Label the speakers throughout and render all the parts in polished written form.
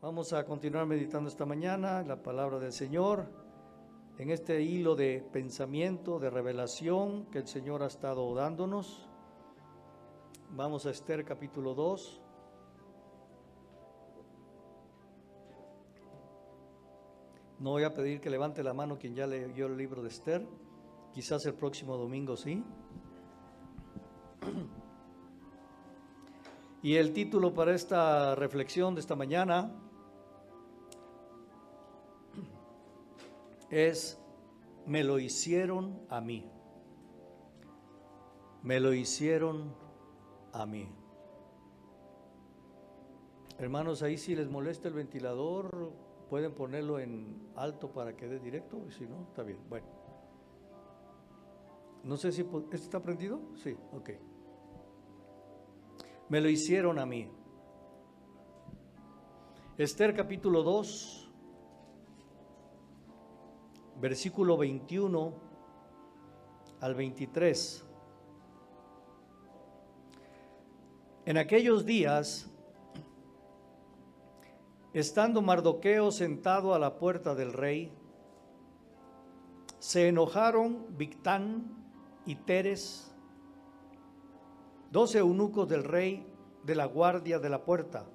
Speaker 1: Vamos a continuar meditando esta mañana la palabra del Señor en este hilo de pensamiento, de revelación que el Señor ha estado dándonos. Vamos a Esther capítulo 2. No voy a pedir que levante la mano quien ya leyó el libro de Esther. Quizás el próximo domingo sí. Y el título para esta reflexión de esta mañana es: me lo hicieron a mí. Me lo hicieron a mí. Hermanos, ahí si les molesta el ventilador, pueden ponerlo en alto para que dé directo, y si no, está bien. Bueno, no sé si ¿este está prendido? Sí, ok. Me lo hicieron a mí. Esther capítulo 2, versículo 21 al 23. En aquellos días, estando Mardoqueo sentado a la puerta del rey, se enojaron Bigtán y Teres, 2 eunucos del rey de la guardia de la puerta,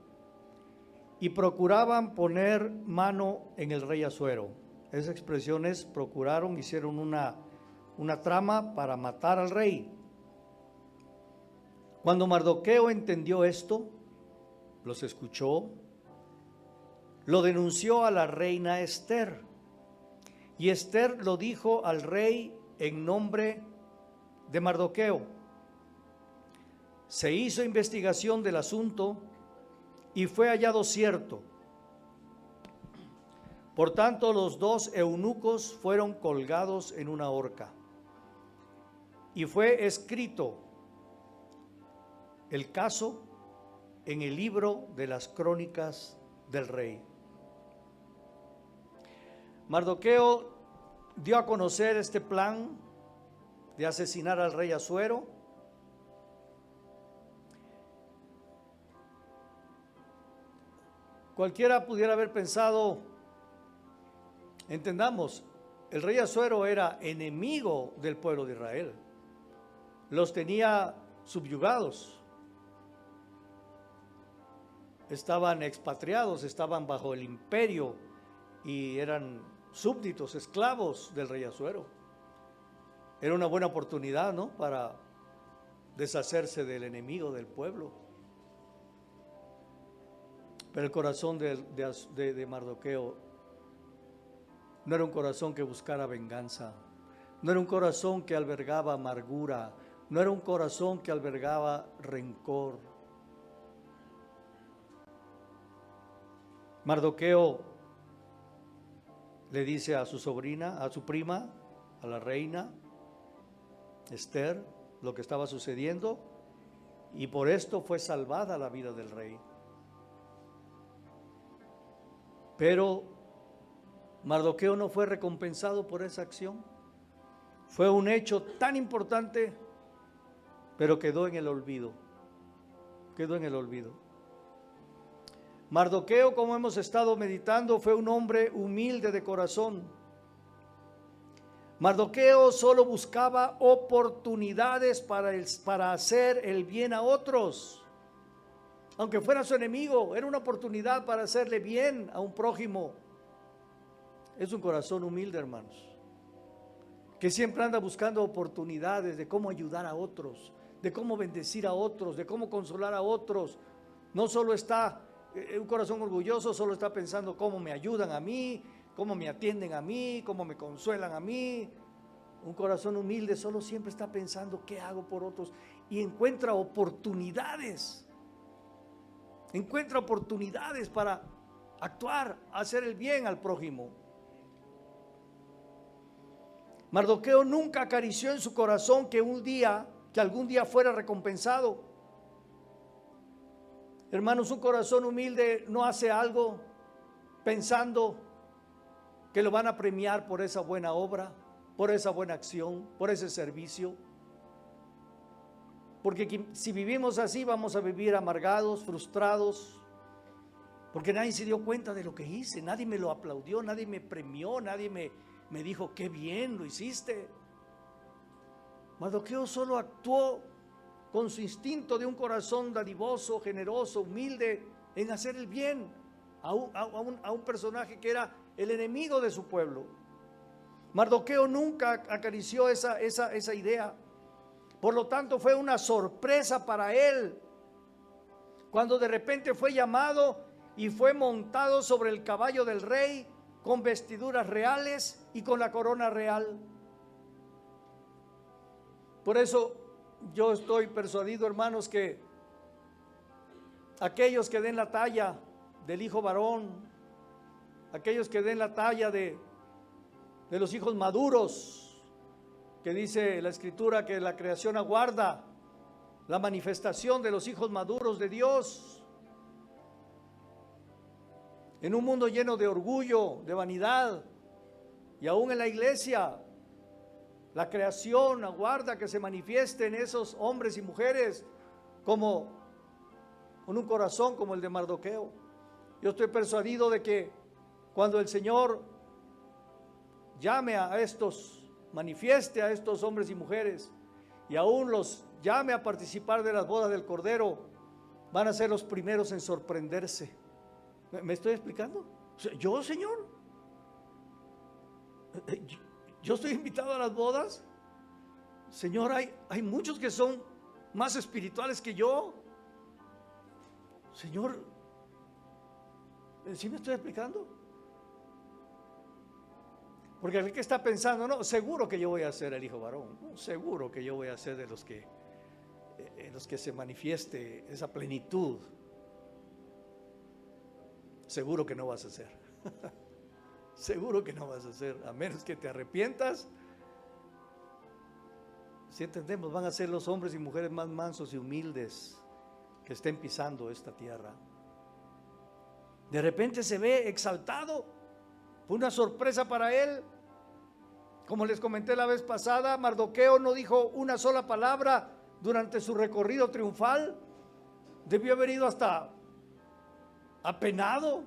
Speaker 1: y procuraban poner mano en el rey Asuero. Esa expresión es: procuraron, hicieron una trama para matar al rey. Cuando Mardoqueo entendió esto, los escuchó, lo denunció a la reina Esther, y Esther lo dijo al rey en nombre de Mardoqueo. Se hizo investigación del asunto y fue hallado cierto. Por tanto, los 2 eunucos fueron colgados en una horca, y fue escrito el caso en el libro de las crónicas del rey. Mardoqueo dio a conocer este plan de asesinar al rey Asuero. Cualquiera pudiera haber pensado, entendamos, el rey Asuero era enemigo del pueblo de Israel, los tenía subyugados, estaban expatriados, estaban bajo el imperio y eran súbditos, esclavos del rey Asuero. Era una buena oportunidad, ¿no?, para deshacerse del enemigo del pueblo. Pero el corazón de Mardoqueo no era un corazón que buscara venganza, no era un corazón que albergaba amargura, no era un corazón que albergaba rencor. Mardoqueo le dice a su sobrina, a su prima, a la reina Esther, lo que estaba sucediendo, y por esto fue salvada la vida del rey. Pero Mardoqueo no fue recompensado por esa acción. Fue un hecho tan importante, pero quedó en el olvido. Quedó en el olvido. Mardoqueo, como hemos estado meditando, fue un hombre humilde de corazón. Mardoqueo solo buscaba oportunidades para hacer el bien a otros. Aunque fuera su enemigo, era una oportunidad para hacerle bien a un prójimo. Es un corazón humilde, hermanos, que siempre anda buscando oportunidades de cómo ayudar a otros, de cómo bendecir a otros, de cómo consolar a otros. No solo está, un corazón orgulloso solo está pensando cómo me ayudan a mí, cómo me atienden a mí, cómo me consuelan a mí. Un corazón humilde solo siempre está pensando qué hago por otros, y encuentra oportunidades. Encuentra oportunidades para actuar, hacer el bien al prójimo. Mardoqueo nunca acarició en su corazón que algún día fuera recompensado. Hermanos, un corazón humilde no hace algo pensando que lo van a premiar por esa buena obra, por esa buena acción, por ese servicio. Porque si vivimos así, vamos a vivir amargados, frustrados, porque nadie se dio cuenta de lo que hice, nadie me lo aplaudió, nadie me premió, nadie me dijo, qué bien lo hiciste. Mardoqueo solo actuó con su instinto de un corazón dadivoso, generoso, humilde, en hacer el bien a un personaje que era el enemigo de su pueblo. Mardoqueo nunca acarició esa idea. Por lo tanto, fue una sorpresa para él cuando de repente fue llamado y fue montado sobre el caballo del rey con vestiduras reales y con la corona real. Por eso yo estoy persuadido, hermanos, que aquellos que den la talla del hijo varón, aquellos que den la talla de los hijos maduros, que dice la Escritura que la creación aguarda la manifestación de los hijos maduros de Dios. En un mundo lleno de orgullo, de vanidad, y aún en la iglesia, la creación aguarda que se manifiesten esos hombres y mujeres como con un corazón como el de Mardoqueo. Yo estoy persuadido de que cuando el Señor llame a estos, manifieste a estos hombres y mujeres, y aún los llame a participar de las bodas del Cordero, van a ser los primeros en sorprenderse. ¿Me estoy explicando? ¿Yo, Señor? ¿Yo estoy invitado a las bodas? Señor, hay muchos que son más espirituales que yo. Señor, ¿sí me estoy explicando? Porque el que está pensando, no, seguro que yo voy a ser el hijo varón, no, seguro que yo voy a ser de los que se manifieste esa plenitud. Seguro que no vas a ser. Seguro que no vas a hacer, a menos que te arrepientas. Si entendemos, van a ser los hombres y mujeres más mansos y humildes que estén pisando esta tierra. De repente se ve exaltado. Fue una sorpresa para él. Como les comenté la vez pasada, Mardoqueo no dijo una sola palabra durante su recorrido triunfal. Debió haber ido hasta apenado,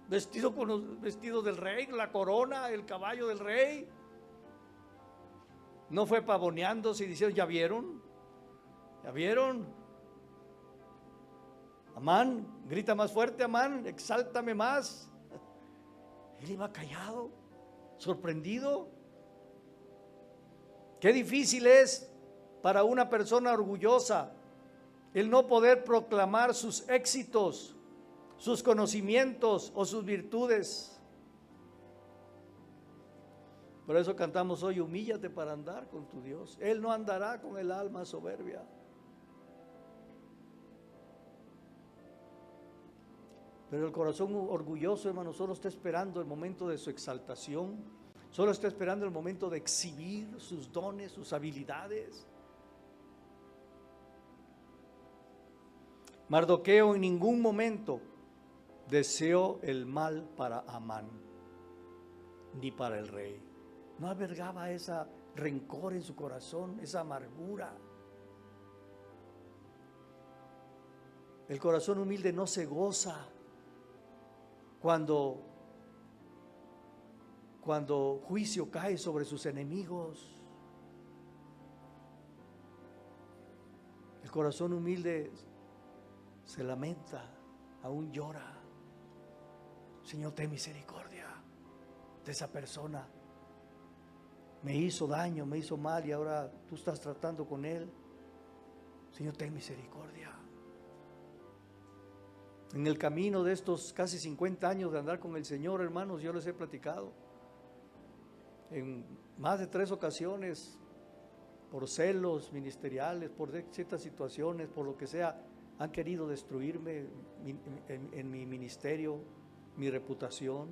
Speaker 1: vestido con los vestidos del rey, la corona, el caballo del rey. No fue pavoneándose y diciendo, ¿ya vieron? ¿Ya vieron? Amán, grita más fuerte, Amán, exáltame más. Él iba callado, sorprendido. Qué difícil es para una persona orgullosa el no poder proclamar sus éxitos, sus conocimientos o sus virtudes. Por eso cantamos hoy, humíllate para andar con tu Dios. Él no andará con el alma soberbia. Pero el corazón orgulloso, hermano, solo está esperando el momento de su exaltación, solo está esperando el momento de exhibir sus dones, sus habilidades. Mardoqueo en ningún momento deseó el mal para Amán, ni para el rey. No albergaba ese rencor en su corazón, esa amargura. El corazón humilde no se goza cuando juicio cae sobre sus enemigos. El corazón humilde se lamenta, aún llora. Señor, ten misericordia de esa persona. Me hizo daño, me hizo mal y ahora tú estás tratando con él. Señor, ten misericordia. En el camino de estos casi 50 años de andar con el Señor, hermanos, yo les he platicado en más de 3 ocasiones, por celos ministeriales, por ciertas situaciones, por lo que sea, han querido destruirme en mi ministerio, mi reputación.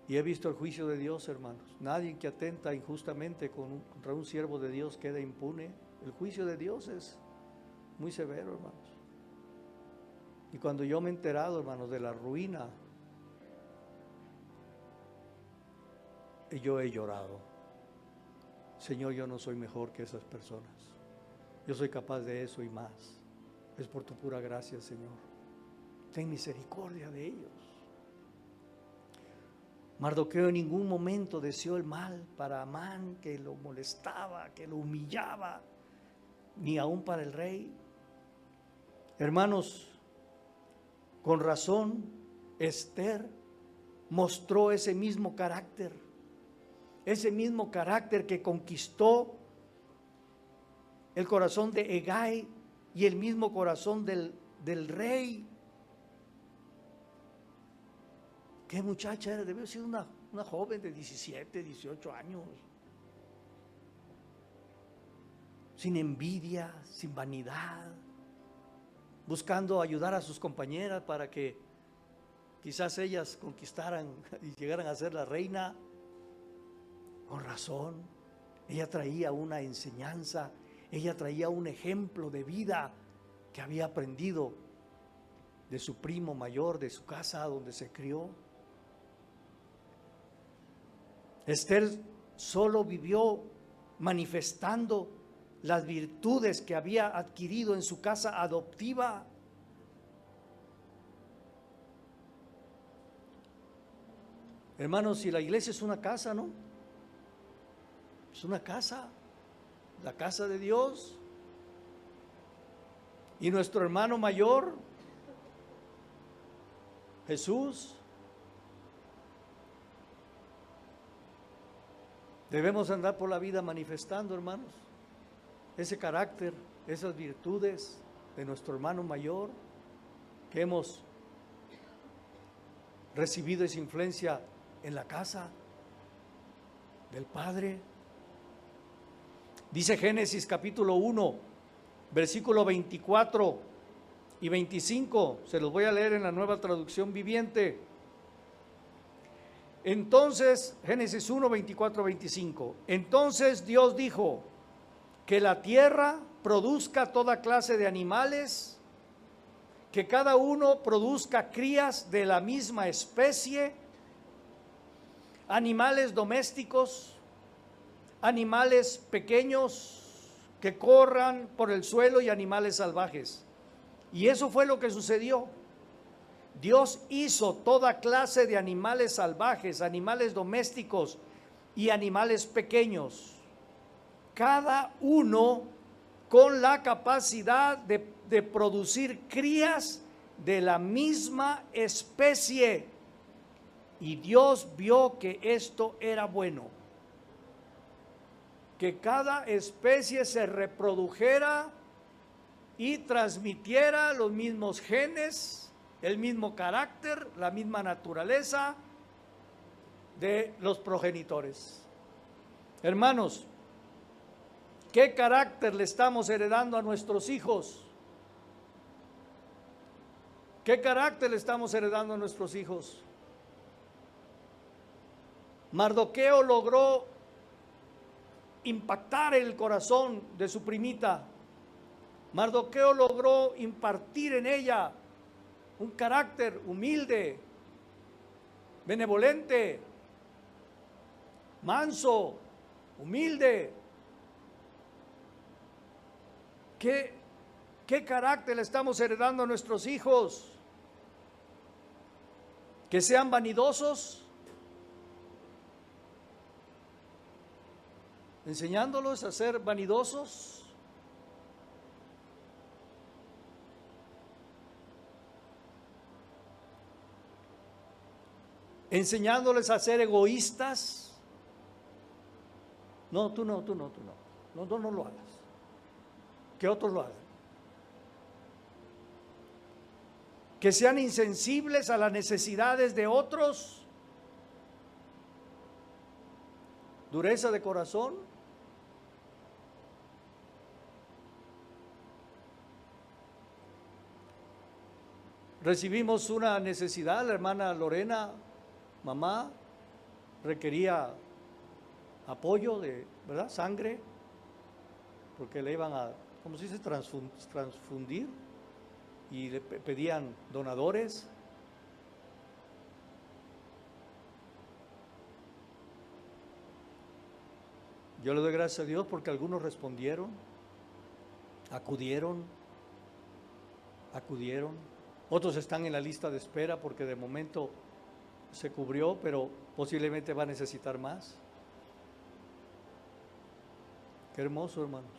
Speaker 1: Y he visto el juicio de Dios, hermanos. Nadie que atenta injustamente contra un siervo de Dios queda impune. El juicio de Dios es muy severo, hermanos. Y cuando yo me he enterado, hermanos, de la ruina, yo he llorado. Señor, yo no soy mejor que esas personas. Yo soy capaz de eso y más. Es por tu pura gracia, Señor. ten misericordia de ellos. Mardoqueo en ningún momento deseó el mal para Amán, que lo molestaba, que lo humillaba, ni aún para el rey. Hermanos, con razón, Esther mostró ese mismo carácter que conquistó el corazón de Hegai y el mismo corazón del rey. ¿Qué muchacha era? Debió ser una joven de 17, 18 años, sin envidia, sin vanidad, buscando ayudar a sus compañeras para que quizás ellas conquistaran y llegaran a ser la reina. Con razón, ella traía una enseñanza, ella traía un ejemplo de vida que había aprendido de su primo mayor, de su casa donde se crió. Esther solo vivió manifestando las virtudes que había adquirido en su casa adoptiva. Hermanos, si la iglesia es una casa, ¿no? Es una casa, la casa de Dios. Y nuestro hermano mayor, Jesús, debemos andar por la vida manifestando, hermanos, ese carácter, esas virtudes de nuestro hermano mayor, que hemos recibido esa influencia en la casa del Padre. Dice Génesis capítulo 1, versículo 24 y 25, se los voy a leer en la Nueva Traducción Viviente. Entonces, Génesis 1, 24, 25. Entonces Dios dijo: que la tierra produzca toda clase de animales, que cada uno produzca crías de la misma especie, animales domésticos, animales pequeños que corran por el suelo y animales salvajes. Y eso fue lo que sucedió. Dios hizo toda clase de animales salvajes, animales domésticos y animales pequeños, cada uno con la capacidad de producir crías de la misma especie. Y Dios vio que esto era bueno, que cada especie se reprodujera y transmitiera los mismos genes, el mismo carácter, la misma naturaleza de los progenitores. Hermanos, ¿qué carácter le estamos heredando a nuestros hijos? ¿Qué carácter le estamos heredando a nuestros hijos? Mardoqueo logró impactar el corazón de su primita. Mardoqueo logró impartir en ella un carácter humilde, benevolente, manso, humilde. ¿Qué carácter le estamos heredando a nuestros hijos? ¿Que sean vanidosos? ¿Enseñándolos a ser vanidosos? ¿Enseñándoles a ser egoístas? No, tú no lo hagas. Que otros lo hagan. Que sean insensibles a las necesidades de otros. Dureza de corazón. Recibimos una necesidad, la hermana Lorena, mamá, requería apoyo de, ¿verdad? Sangre, porque le iban a, ¿cómo se dice? Transfundir, y le pedían donadores. Yo le doy gracias a Dios porque algunos respondieron, acudieron. Otros están en la lista de espera porque de momento se cubrió, pero posiblemente va a necesitar más. Qué hermoso, hermanos.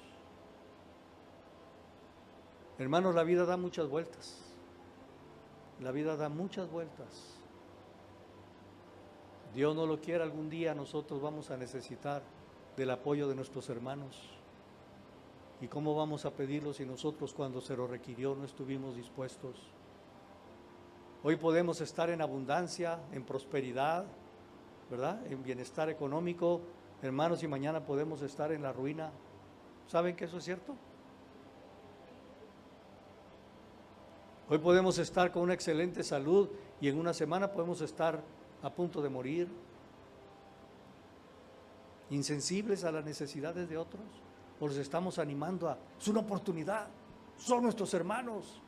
Speaker 1: Hermanos, la vida da muchas vueltas. La vida da muchas vueltas. Dios no lo quiera, algún día nosotros vamos a necesitar del apoyo de nuestros hermanos. ¿Y cómo vamos a pedirlo si nosotros cuando se lo requirió no estuvimos dispuestos? Hoy podemos estar en abundancia, en prosperidad, ¿verdad? En bienestar económico, hermanos, y mañana podemos estar en la ruina. ¿Saben que eso es cierto? Hoy podemos estar con una excelente salud y en una semana podemos estar a punto de morir, insensibles a las necesidades de otros. Los estamos animando a, es una oportunidad, son nuestros hermanos,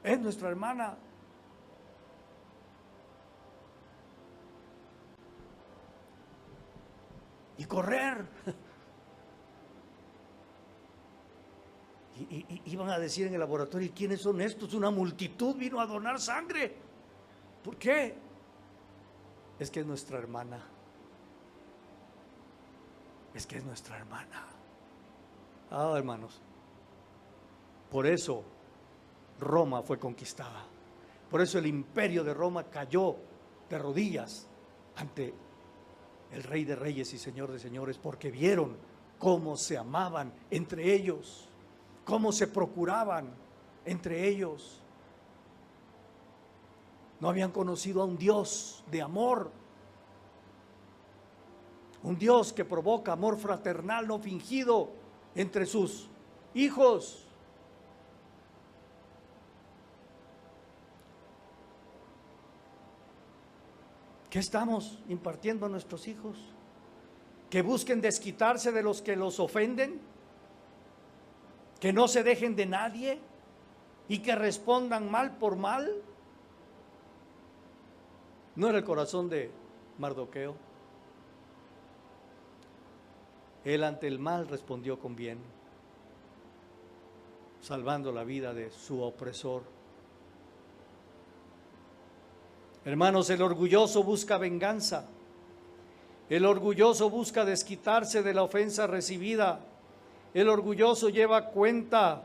Speaker 1: es nuestra hermana. Y correr. Y iban a decir en el laboratorio, ¿quiénes son estos? Una multitud vino a donar sangre. ¿Por qué? Es que es nuestra hermana. Es que es nuestra hermana. Ah, hermanos, por eso Roma fue conquistada. Por eso el imperio de Roma cayó de rodillas ante el Rey de Reyes y Señor de Señores, porque vieron cómo se amaban entre ellos, cómo se procuraban entre ellos. No habían conocido a un Dios de amor, un Dios que provoca amor fraternal no fingido entre sus hijos. ¿Qué estamos impartiendo a nuestros hijos? ¿Que busquen desquitarse de los que los ofenden? ¿Que no se dejen de nadie? ¿Y que respondan mal por mal? No era el corazón de Mardoqueo. Él ante el mal respondió con bien, salvando la vida de su opresor. Hermanos, el orgulloso busca venganza. El orgulloso busca desquitarse de la ofensa recibida. El orgulloso lleva cuenta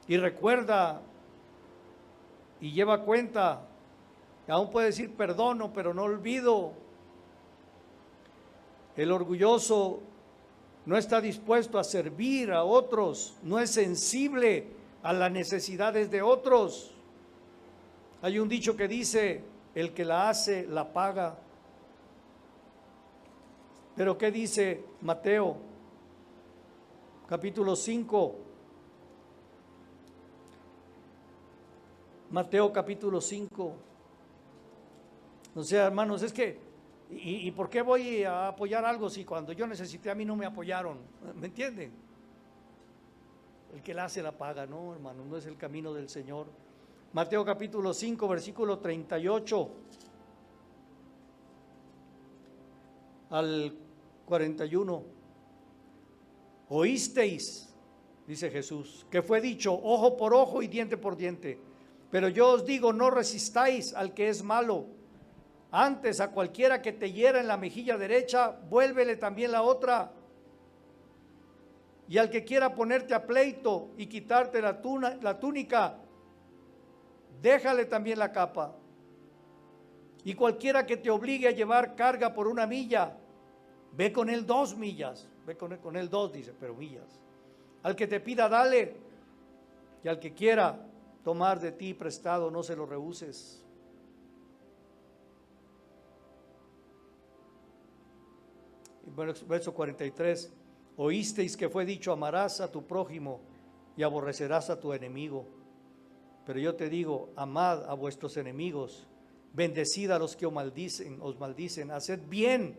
Speaker 1: y recuerda y lleva cuenta. Aún puede decir perdono, pero no olvido. El orgulloso no está dispuesto a servir a otros, no es sensible a las necesidades de otros. Hay un dicho que dice, el que la hace, la paga. Pero ¿qué dice Mateo? Capítulo 5. Mateo capítulo 5. O sea, hermanos, es que, ¿y por qué voy a apoyar algo si cuando yo necesité a mí no me apoyaron? ¿Me entienden? El que la hace, la paga. No, hermano, no es el camino del Señor. Mateo capítulo 5, versículo 38 al 41. Oísteis, dice Jesús, que fue dicho ojo por ojo y diente por diente. Pero yo os digo, no resistáis al que es malo. Antes, a cualquiera que te hiera en la mejilla derecha, vuélvele también la otra. Y al que quiera ponerte a pleito y quitarte la túnica, déjale también la capa. Y cualquiera que te obligue a llevar carga por 1 milla, ve con él 2 millas. Ve con él 2, dice, pero millas. Al que te pida, dale. Y al que quiera tomar de ti prestado, no se lo rehuses. Verso 43. Oísteis que fue dicho, amarás a tu prójimo y aborrecerás a tu enemigo. Pero yo te digo, amad a vuestros enemigos, bendecid a los que os maldicen, haced bien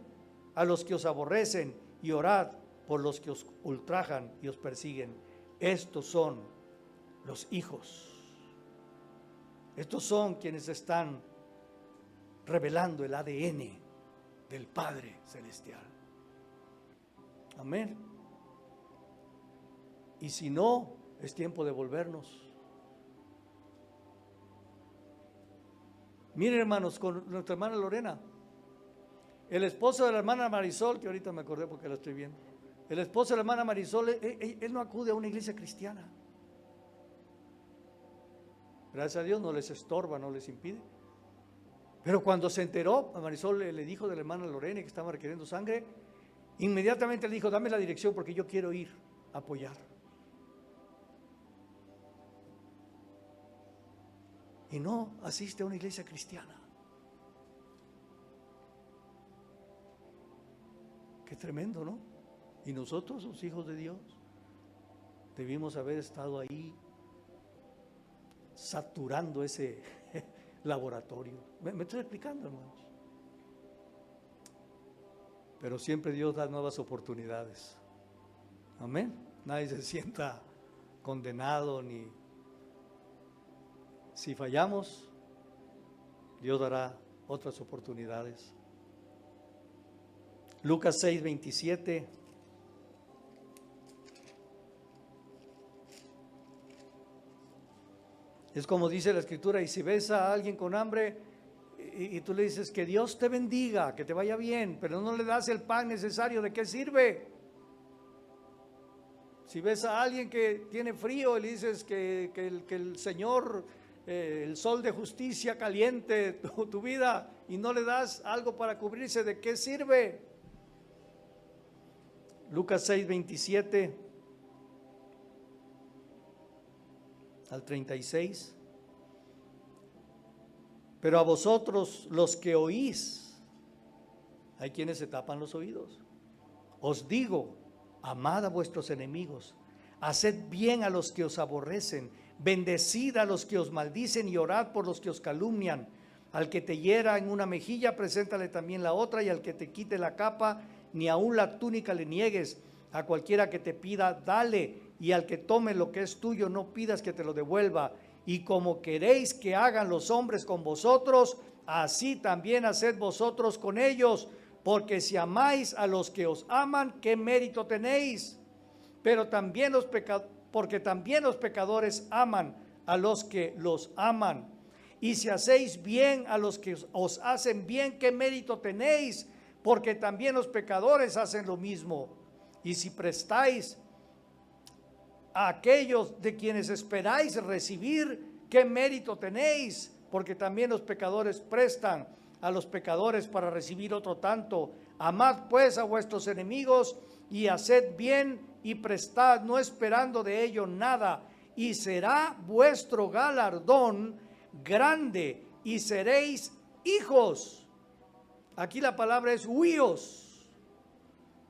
Speaker 1: a los que os aborrecen y orad por los que os ultrajan y os persiguen. Estos son los hijos. Estos son quienes están revelando el ADN del Padre Celestial. Amén. Y si no, Es tiempo de volvernos. Miren, hermanos, con nuestra hermana Lorena, el esposo de la hermana Marisol, que ahorita me acordé porque la estoy viendo, el esposo de la hermana Marisol, él no acude a una iglesia cristiana. Gracias a Dios no les estorba, no les impide. Pero cuando se enteró, a Marisol le dijo de la hermana Lorena que estaba requiriendo sangre, inmediatamente le dijo: dame la dirección porque yo quiero ir a apoyar. Y no asiste a una iglesia cristiana. Qué tremendo, ¿no? Y nosotros, los hijos de Dios, debimos haber estado ahí saturando ese laboratorio. ¿Me estoy explicando, hermanos? Pero siempre Dios da nuevas oportunidades. Amén. Nadie se sienta condenado ni... Si fallamos, Dios dará otras oportunidades. Lucas 6:27. Es como dice la Escritura: y si ves a alguien con hambre y tú le dices que Dios te bendiga, que te vaya bien, pero no le das el pan necesario, ¿de qué sirve? Si ves a alguien que tiene frío y le dices que el Señor, el sol de justicia caliente tu vida, y no le das algo para cubrirse, ¿de qué sirve? Lucas 6:27 al 36. Pero a vosotros, los que oís, hay quienes se tapan los oídos, os digo: amad a vuestros enemigos, haced bien a los que os aborrecen, bendecid a los que os maldicen y orad por los que os calumnian. Al que te hiera en una mejilla, preséntale también la otra, y al que te quite la capa, ni aun la túnica le niegues. A cualquiera que te pida, dale, y al que tome lo que es tuyo, no pidas que te lo devuelva. Y como queréis que hagan los hombres con vosotros, así también haced vosotros con ellos. Porque si amáis a los que os aman, ¿qué mérito tenéis? Pero también porque también los pecadores aman a los que los aman. Y si hacéis bien a los que os hacen bien, ¿qué mérito tenéis? Porque también los pecadores hacen lo mismo. Y si prestáis a aquellos de quienes esperáis recibir, ¿qué mérito tenéis? Porque también los pecadores prestan a los pecadores para recibir otro tanto. Amad pues a vuestros enemigos y haced bien y prestad, no esperando de ello nada, y será vuestro galardón grande y seréis hijos. Aquí la palabra es huíos.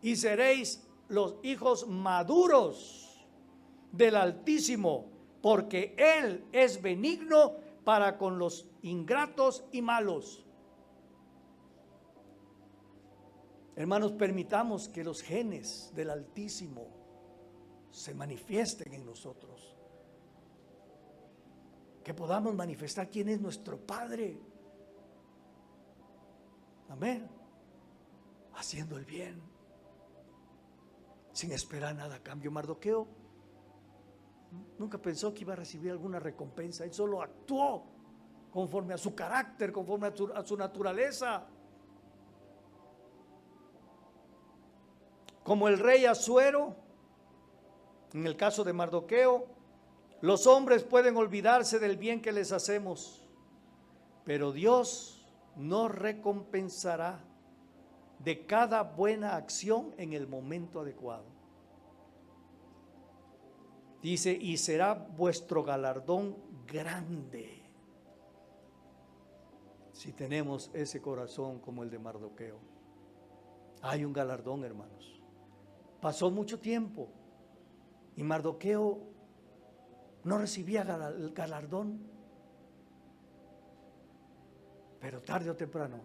Speaker 1: Y seréis los hijos maduros del Altísimo, porque Él es benigno para con los ingratos y malos. Hermanos, permitamos que los genes del Altísimo se manifiesten en nosotros, que podamos manifestar quién es nuestro Padre. Amén. Haciendo el bien, sin esperar nada a cambio. Mardoqueo nunca pensó que iba a recibir alguna recompensa. Él solo actuó conforme a su carácter, conforme a su naturaleza. Como el rey Asuero, en el caso de Mardoqueo, los hombres pueden olvidarse del bien que les hacemos, pero Dios nos recompensará de cada buena acción en el momento adecuado. Dice: y será vuestro galardón grande, si tenemos ese corazón como el de Mardoqueo. Hay un galardón, hermanos. Pasó mucho tiempo y Mardoqueo no recibía el galardón, pero tarde o temprano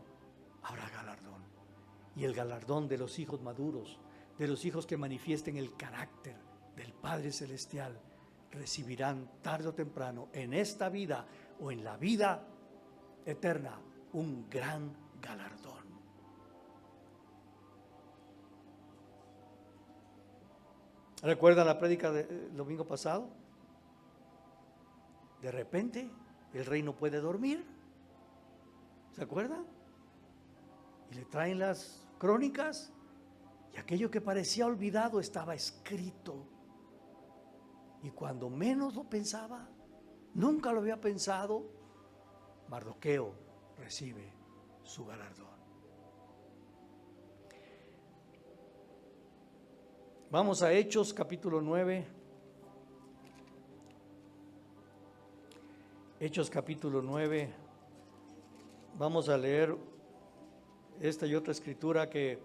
Speaker 1: habrá galardón. Y el galardón de los hijos maduros, de los hijos que manifiesten el carácter del Padre Celestial, recibirán tarde o temprano, en esta vida o en la vida eterna, un gran galardón. ¿Recuerdan la prédica del domingo pasado? De repente, el rey no puede dormir. ¿Se acuerdan? Y le traen las crónicas y aquello que parecía olvidado estaba escrito. Y cuando menos lo pensaba, nunca lo había pensado, Mardoqueo recibe su galardón. Vamos a Hechos capítulo 9. Hechos capítulo 9. Vamos a leer esta y otra escritura que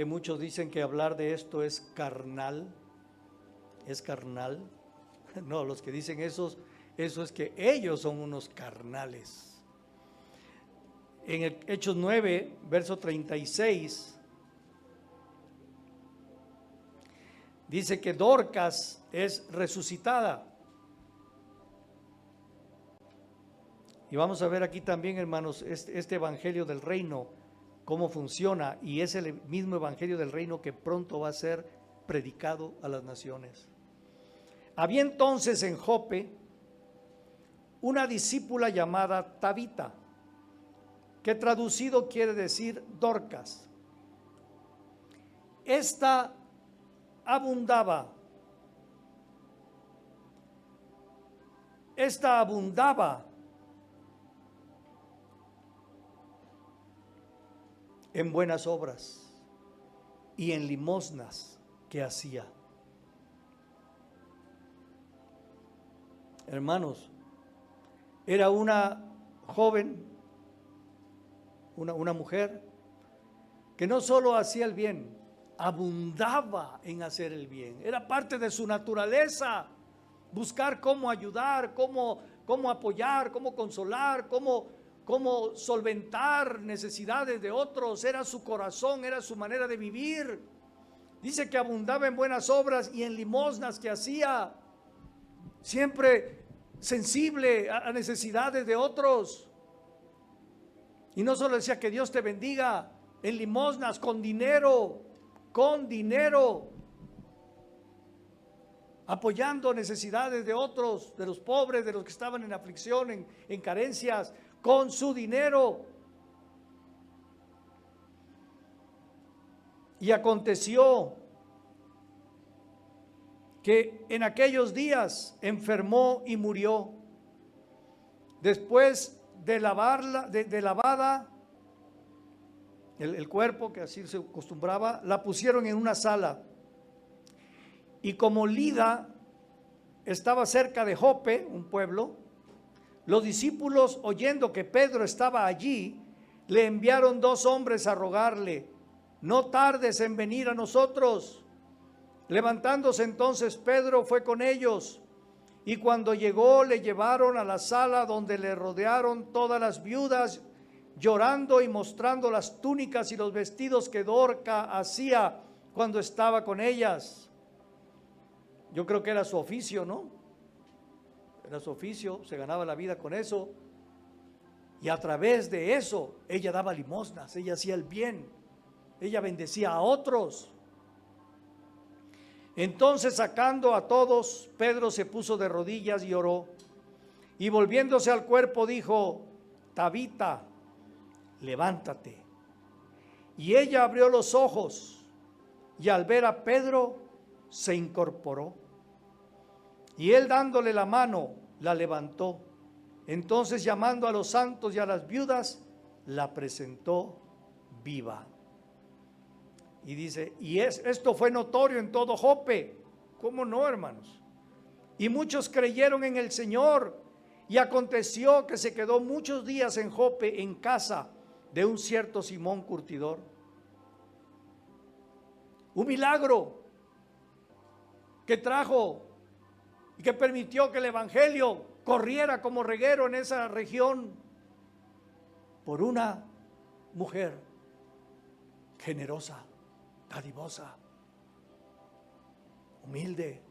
Speaker 1: muchos dicen que hablar de esto es carnal. Es carnal. No, los que dicen eso es que ellos son unos carnales. En el Hechos 9, verso 36, dice que Dorcas es resucitada. Y vamos a ver aquí también, hermanos, este evangelio del reino, cómo funciona, y es el mismo evangelio del reino que pronto va a ser predicado a las naciones. Había entonces en Jope una discípula llamada Tabita, que traducido quiere decir Dorcas. Esta abundaba en buenas obras y en limosnas que hacía. Hermanos, era una joven, una mujer que no solo hacía el bien, abundaba en hacer el bien. Era parte de su naturaleza buscar cómo ayudar, cómo apoyar, cómo consolar, cómo solventar necesidades de otros. Era su corazón, era su manera de vivir. Dice que abundaba en buenas obras y en limosnas que hacía, siempre sensible a necesidades de otros. Y no solo decía que Dios te bendiga, en limosnas, con dinero, apoyando necesidades de otros, de los pobres, de los que estaban en aflicción, en carencias, con su dinero. Y aconteció que en aquellos días enfermó y murió. Después de lavada el cuerpo, que así se acostumbraba, la pusieron en una sala. Y como Lida estaba cerca de Jope, un pueblo, los discípulos, oyendo que Pedro estaba allí, le enviaron 2 hombres a rogarle: no tardes en venir a nosotros. Levantándose entonces Pedro fue con ellos, y cuando llegó le llevaron a la sala donde le rodearon todas las viudas, llorando y mostrando las túnicas y los vestidos que Dorcas hacía cuando estaba con ellas. Yo creo que era su oficio, ¿no? Era su oficio, se ganaba la vida con eso, y a través de eso ella daba limosnas, ella hacía el bien, ella bendecía a otros. Entonces, sacando a todos, Pedro se puso de rodillas y oró, y volviéndose al cuerpo dijo: Tabita, levántate. Y ella abrió los ojos, y al ver a Pedro se incorporó, y él, dándole la mano, la levantó. Entonces, llamando a los santos y a las viudas, la presentó viva. Y dice, esto fue notorio en todo Jope. ¿Cómo no, hermanos? Y muchos creyeron en el Señor. Y aconteció que se quedó muchos días en Jope, en casa de un cierto Simón curtidor. Un milagro que trajo y que permitió que el evangelio corriera como reguero en esa región, por una mujer generosa, dadivosa, humilde,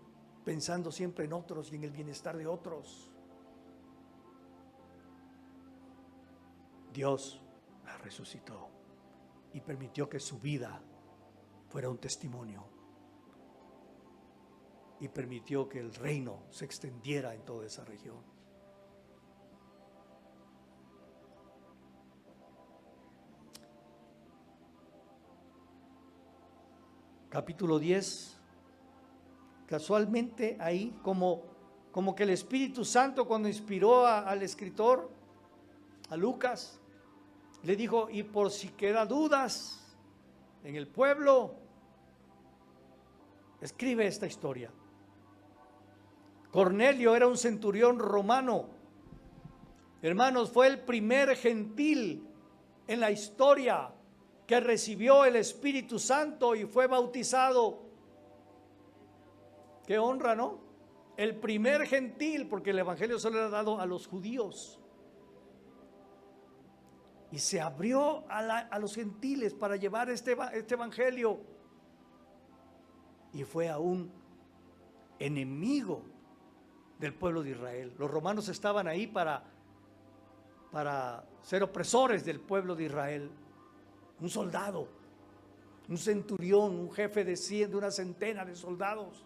Speaker 1: pensando siempre en otros y en el bienestar de otros. Dios la resucitó y permitió que su vida fuera un testimonio. y permitió que el reino se extendiera en toda esa región. Capítulo 10, casualmente ahí, como que el Espíritu Santo, cuando inspiró al escritor, a Lucas, le dijo: y por si queda dudas en el pueblo, escribe esta historia. Cornelio era un centurión romano. Hermanos, fue el primer gentil en la historia que recibió el Espíritu Santo y fue bautizado. Qué honra, ¿no? El primer gentil, porque el evangelio solo era dado a los judíos. Y se abrió a los gentiles para llevar este evangelio. Y fue a un enemigo del pueblo de Israel. Los romanos estaban ahí para ser opresores del pueblo de Israel. Un soldado, un centurión, un jefe de una centena de soldados,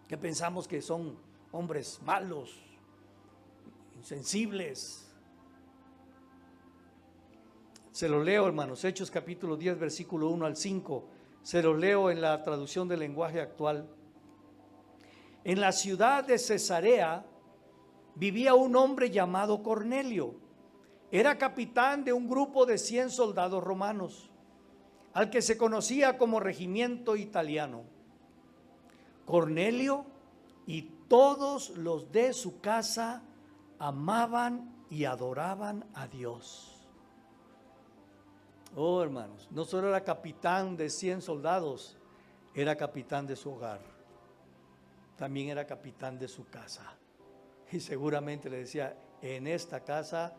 Speaker 1: que pensamos que son hombres malos, insensibles. Se lo leo, hermanos, Hechos capítulo 10, versículo 1 al 5. Se lo leo en la traducción del lenguaje actual. En la ciudad de Cesarea vivía un hombre llamado Cornelio. Era capitán de un grupo de 100 soldados romanos, al que se conocía como regimiento italiano. Cornelio y todos los de su casa amaban y adoraban a Dios. Oh, hermanos, no solo era capitán de 100 soldados, era capitán de su hogar. También era capitán de su casa. Y seguramente le decía: en esta casa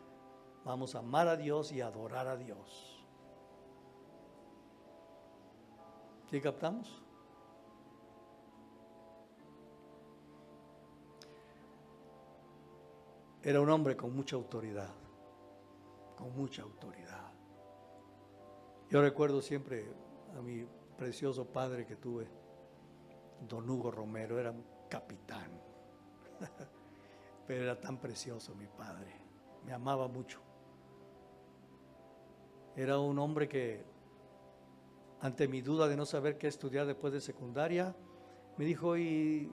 Speaker 1: vamos a amar a Dios y adorar a Dios. ¿Sí captamos? Era un hombre con mucha autoridad, con mucha autoridad. Yo recuerdo siempre a mi precioso padre que tuve, don Hugo Romero. Era un capitán, pero era tan precioso mi padre, me amaba mucho. Era un hombre que, ante mi duda de no saber qué estudiar después de secundaria, me dijo: ¿y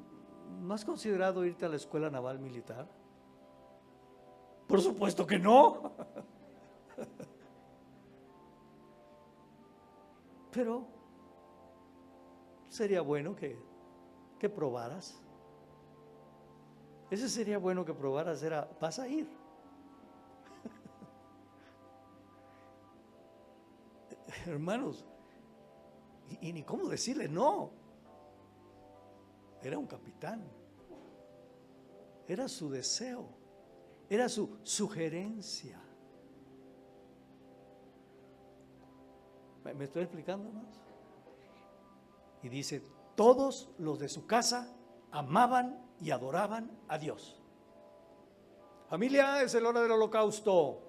Speaker 1: no has considerado irte a la Escuela Naval Militar? Por supuesto que no. Pero sería bueno que probaras. Ese sería bueno que probaras. Vas a ir. Hermanos, y ni cómo decirle no. Era un capitán. Era su deseo. Era su sugerencia. ¿Me estoy explicando más? Y dice: todos los de su casa amaban y adoraban a Dios. Familia, es la hora del holocausto.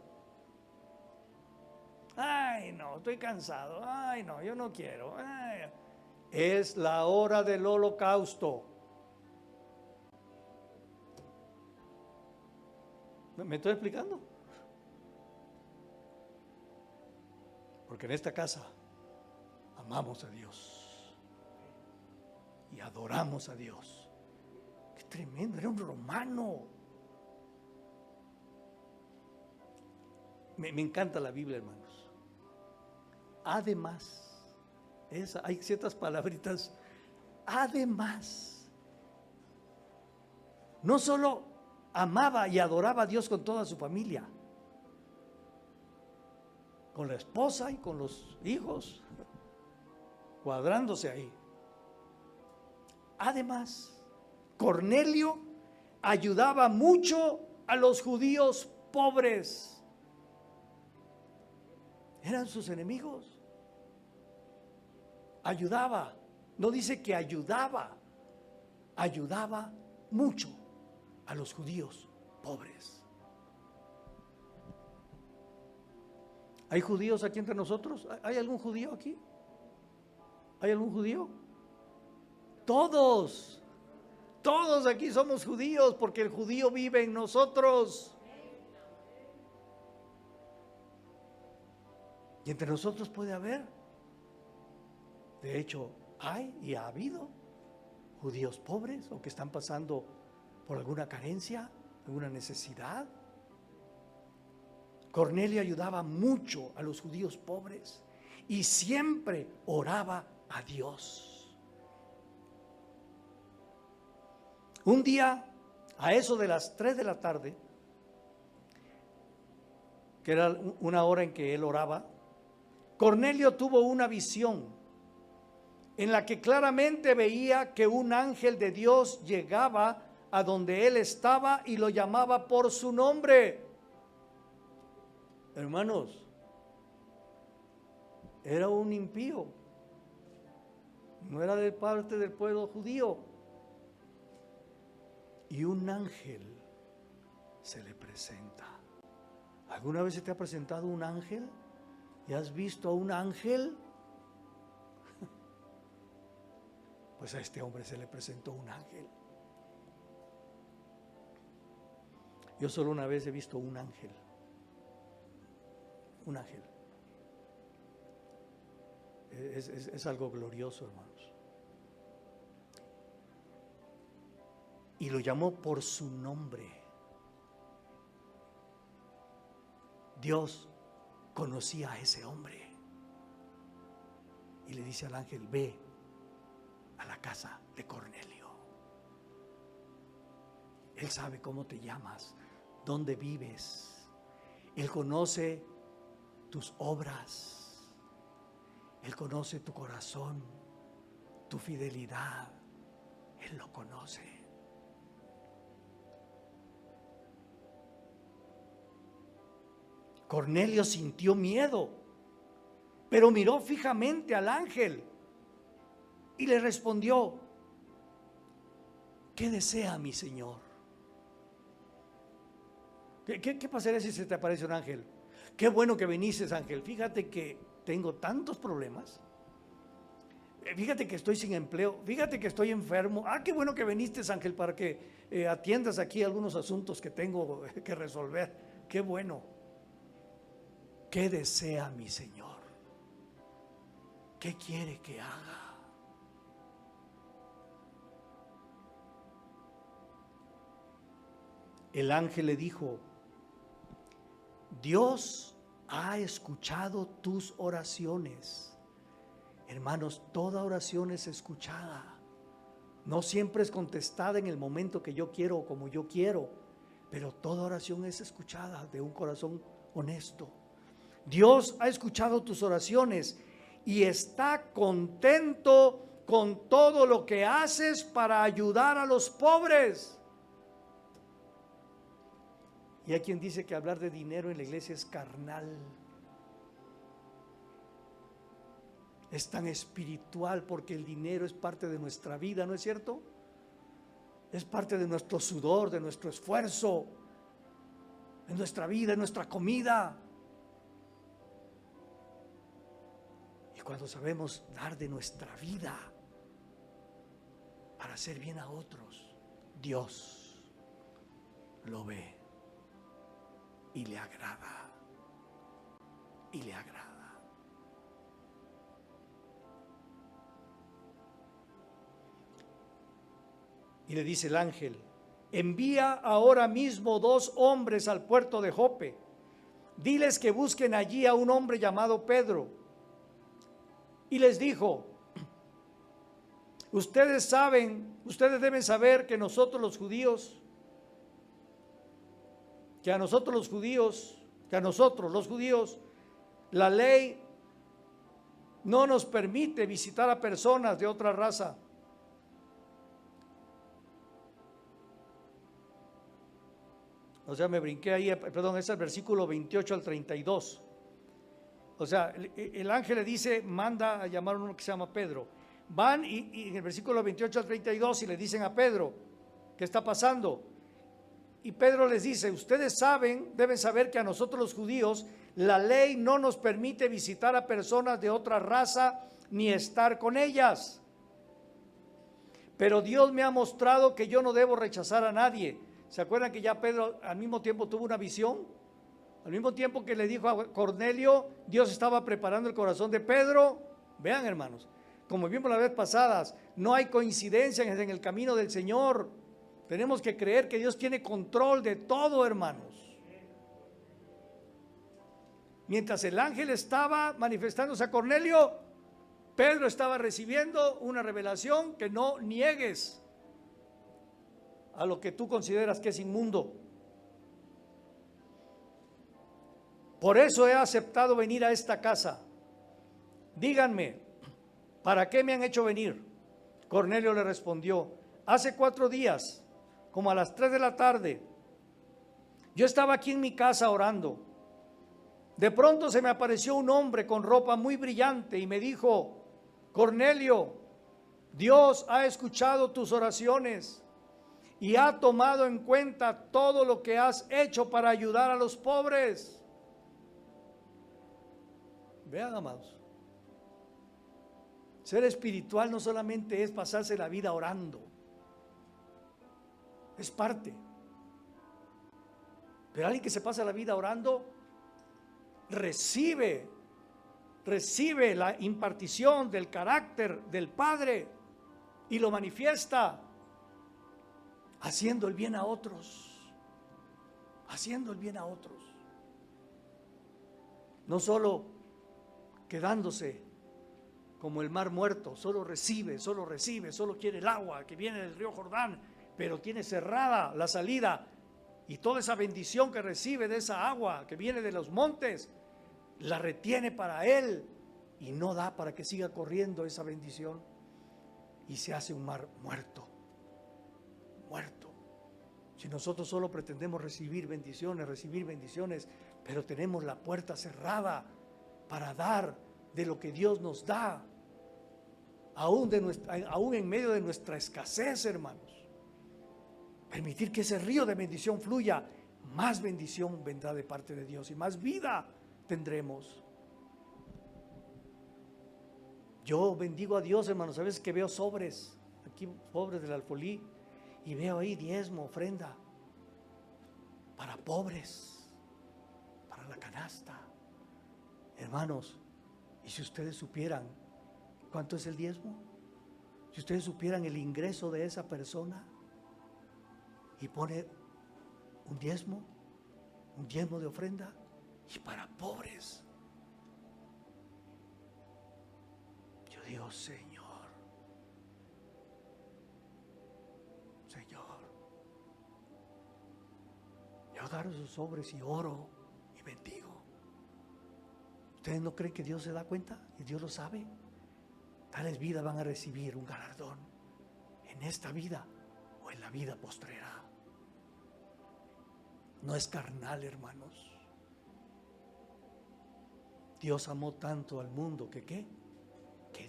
Speaker 1: Ay, no, estoy cansado. Ay, no, yo no quiero. Ay. Es la hora del holocausto. ¿Me estoy explicando? Porque en esta casa amamos a Dios y adoramos a Dios. Qué tremendo, era un romano. Me encanta la Biblia, hermanos. Además, hay ciertas palabritas. Además, no solo amaba y adoraba a Dios con toda su familia, con la esposa y con los hijos, cuadrándose ahí. Además, Cornelio ayudaba mucho a los judíos pobres. Eran sus enemigos. Ayudaba, no dice que ayudaba mucho a los judíos pobres. ¿Hay judíos aquí entre nosotros? ¿Hay algún judío aquí? ¿Hay algún judío? Todos aquí somos judíos porque el judío vive en nosotros. Y entre nosotros puede haber, de hecho hay y ha habido judíos pobres o que están pasando por alguna carencia, alguna necesidad. Cornelio ayudaba mucho a los judíos pobres y siempre oraba a Dios. Un día, a eso de las 3 de la tarde, que era una hora en que él oraba, Cornelio tuvo una visión en la que claramente veía que un ángel de Dios llegaba a donde él estaba y lo llamaba por su nombre. Hermanos, era un impío, no era de parte del pueblo judío. Y un ángel se le presenta. ¿Alguna vez se te ha presentado un ángel? ¿Y has visto a un ángel? Pues a este hombre se le presentó un ángel. Yo solo una vez he visto un ángel. Un ángel. Es algo glorioso, hermanos. Y lo llamó por su nombre. Dios conocía a ese hombre. Y le dice al ángel: ve a la casa de Cornelio. Él sabe cómo te llamas, dónde vives. Él conoce tus obras. Él conoce tu corazón, tu fidelidad. Él lo conoce. Cornelio sintió miedo, pero miró fijamente al ángel y le respondió: ¿qué desea mi Señor? ¿Qué pasaría si se te aparece un ángel? Qué bueno que viniste, ángel. Fíjate que tengo tantos problemas. Fíjate que estoy sin empleo. Fíjate que estoy enfermo. Qué bueno que viniste, ángel, para que atiendas aquí algunos asuntos que tengo que resolver. Qué bueno. ¿Qué desea mi Señor? ¿Qué quiere que haga? El ángel le dijo: Dios ha escuchado tus oraciones. Hermanos, toda oración es escuchada. No siempre es contestada en el momento que yo quiero o como yo quiero, pero toda oración es escuchada de un corazón honesto. Dios ha escuchado tus oraciones y está contento con todo lo que haces para ayudar a los pobres. Y hay quien dice que hablar de dinero en la iglesia es carnal. Es tan espiritual porque el dinero es parte de nuestra vida, ¿no es cierto? Es parte de nuestro sudor, de nuestro esfuerzo, de nuestra vida, de nuestra comida. Cuando sabemos dar de nuestra vida para hacer bien a otros, Dios lo ve y le agrada. Y le agrada. Y le dice el ángel: envía ahora mismo 2 hombres al puerto de Jope. Diles que busquen allí a un hombre llamado Pedro. Y les dijo: ustedes deben saber que a nosotros los judíos, la ley no nos permite visitar a personas de otra raza. O sea, me brinqué ahí, perdón, es el versículo 28 al 32. O sea, el ángel le dice: manda a llamar a uno que se llama Pedro. Van y en el versículo 28 al 32 y le dicen a Pedro: ¿qué está pasando? Y Pedro les dice: ustedes deben saber que a nosotros los judíos la ley no nos permite visitar a personas de otra raza ni estar con ellas. pero Dios me ha mostrado que yo no debo rechazar a nadie. ¿Se acuerdan que ya Pedro al mismo tiempo tuvo una visión? Al mismo tiempo que le dijo a Cornelio, Dios estaba preparando el corazón de Pedro. Vean, hermanos, como vimos la vez pasada, no hay coincidencias en el camino del Señor. Tenemos que creer que Dios tiene control de todo, hermanos. Mientras el ángel estaba manifestándose a Cornelio, Pedro estaba recibiendo una revelación que no niegues a lo que tú consideras que es inmundo. Por eso he aceptado venir a esta casa. Díganme, ¿para qué me han hecho venir? Cornelio le respondió, hace 4 días, como a las 3 de la tarde, yo estaba aquí en mi casa orando. De pronto se me apareció un hombre con ropa muy brillante y me dijo, Cornelio, Dios ha escuchado tus oraciones y ha tomado en cuenta todo lo que has hecho para ayudar a los pobres. Vean, amados, ser espiritual no solamente es pasarse la vida orando, es parte. Pero alguien que se pasa la vida orando recibe la impartición del carácter del Padre y lo manifiesta haciendo el bien a otros, haciendo el bien a otros, no solo quedándose como el mar muerto, solo recibe, solo quiere el agua que viene del río Jordán, pero tiene cerrada la salida, y toda esa bendición que recibe de esa agua que viene de los montes, la retiene para él y no da para que siga corriendo esa bendición, y se hace un mar muerto. Si nosotros solo pretendemos recibir bendiciones, pero tenemos la puerta cerrada para dar de lo que Dios nos da, aún en medio de nuestra escasez, hermanos. Permitir que ese río de bendición fluya, más bendición vendrá de parte de Dios y más vida tendremos. Yo bendigo a Dios, hermanos. A veces que veo sobres, aquí sobres del alfolí, y veo ahí diezmo, ofrenda para pobres, para la canasta. Hermanos, y si ustedes supieran cuánto es el diezmo, si ustedes supieran el ingreso de esa persona y pone un diezmo de ofrenda y para pobres, yo digo, Señor, yo agarro esos sobres y oro y bendigo. ¿Ustedes no creen que Dios se da cuenta y Dios lo sabe? Tales vidas van a recibir un galardón en esta vida o en la vida postrera. No es carnal, hermanos. Dios amó tanto al mundo que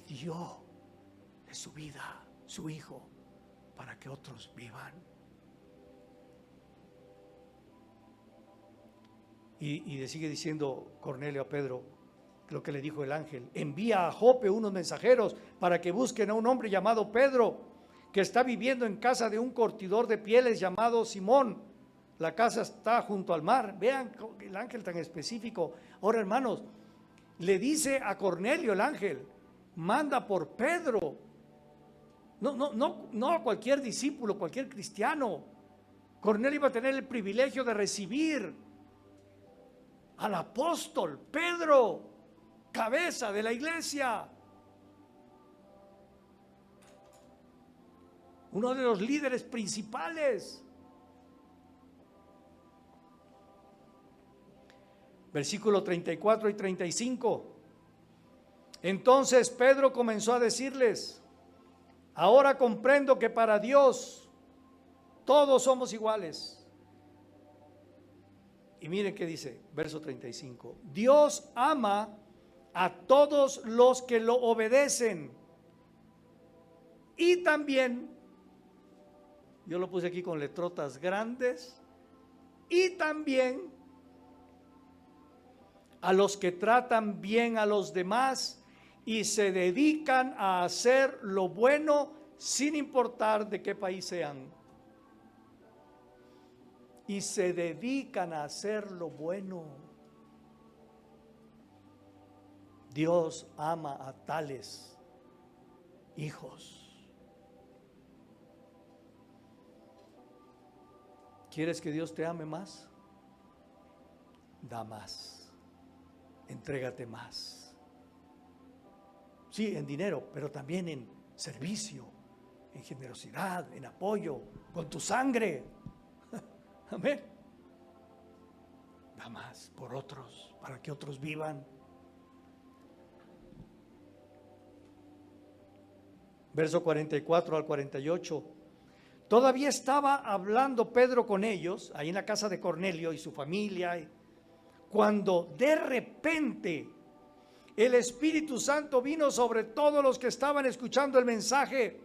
Speaker 1: dio de su vida, su Hijo, para que otros vivan. Y le sigue diciendo Cornelio a Pedro lo que le dijo el ángel: envía a Jope unos mensajeros para que busquen a un hombre llamado Pedro, que está viviendo en casa de un curtidor de pieles llamado Simón. La casa está junto al mar. Vean el ángel tan específico. Ahora, hermanos, le dice a Cornelio el ángel: manda por Pedro. No a cualquier discípulo, cualquier cristiano. Cornelio iba a tener el privilegio de recibir al apóstol Pedro, cabeza de la iglesia, uno de los líderes principales. Versículo 34 y 35. Entonces Pedro comenzó a decirles: ahora comprendo que para Dios todos somos iguales. Y miren qué dice, verso 35. Dios ama a todos los que lo obedecen. Y también, yo lo puse aquí con letrotas grandes, y también a los que tratan bien a los demás y se dedican a hacer lo bueno sin importar de qué país sean, y se dedican a hacer lo bueno. Dios ama a tales hijos. ¿Quieres que Dios te ame más? Da más. Entrégate más. Sí, en dinero, pero también en servicio, en generosidad, en apoyo, con tu sangre. Amén. Da más por otros, para que otros vivan. Verso 44 al 48. Todavía estaba hablando Pedro con ellos, ahí en la casa de Cornelio y su familia, cuando de repente el Espíritu Santo vino sobre todos los que estaban escuchando el mensaje.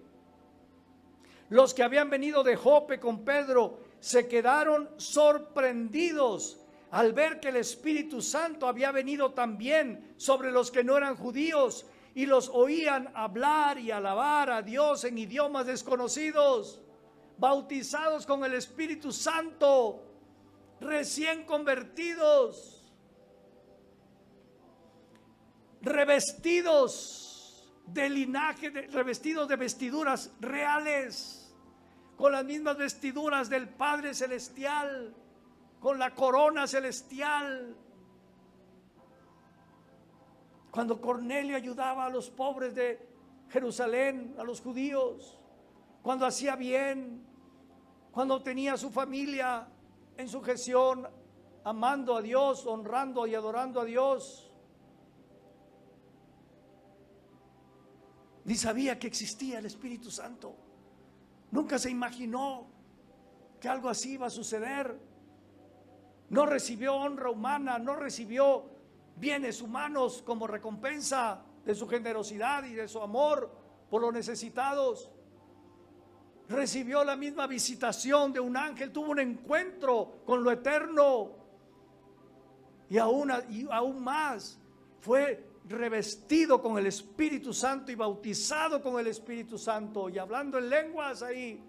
Speaker 1: Los que habían venido de Jope con Pedro se quedaron sorprendidos al ver que el Espíritu Santo había venido también sobre los que no eran judíos y los oían hablar y alabar a Dios en idiomas desconocidos, bautizados con el Espíritu Santo, recién convertidos, revestidos de linaje, revestidos de vestiduras reales, con las mismas vestiduras del Padre Celestial, con la corona celestial. Cuando Cornelio ayudaba a los pobres de Jerusalén, a los judíos, cuando hacía bien, cuando tenía su familia en sujeción, amando a Dios, honrando y adorando a Dios, ni sabía que existía el Espíritu Santo. Nunca se imaginó que algo así iba a suceder. No recibió honra humana, no recibió bienes humanos como recompensa de su generosidad y de su amor por los necesitados. Recibió la misma visitación de un ángel, tuvo un encuentro con lo eterno. Y aún más, fue revestido con el Espíritu Santo y bautizado con el Espíritu Santo y hablando en lenguas ahí.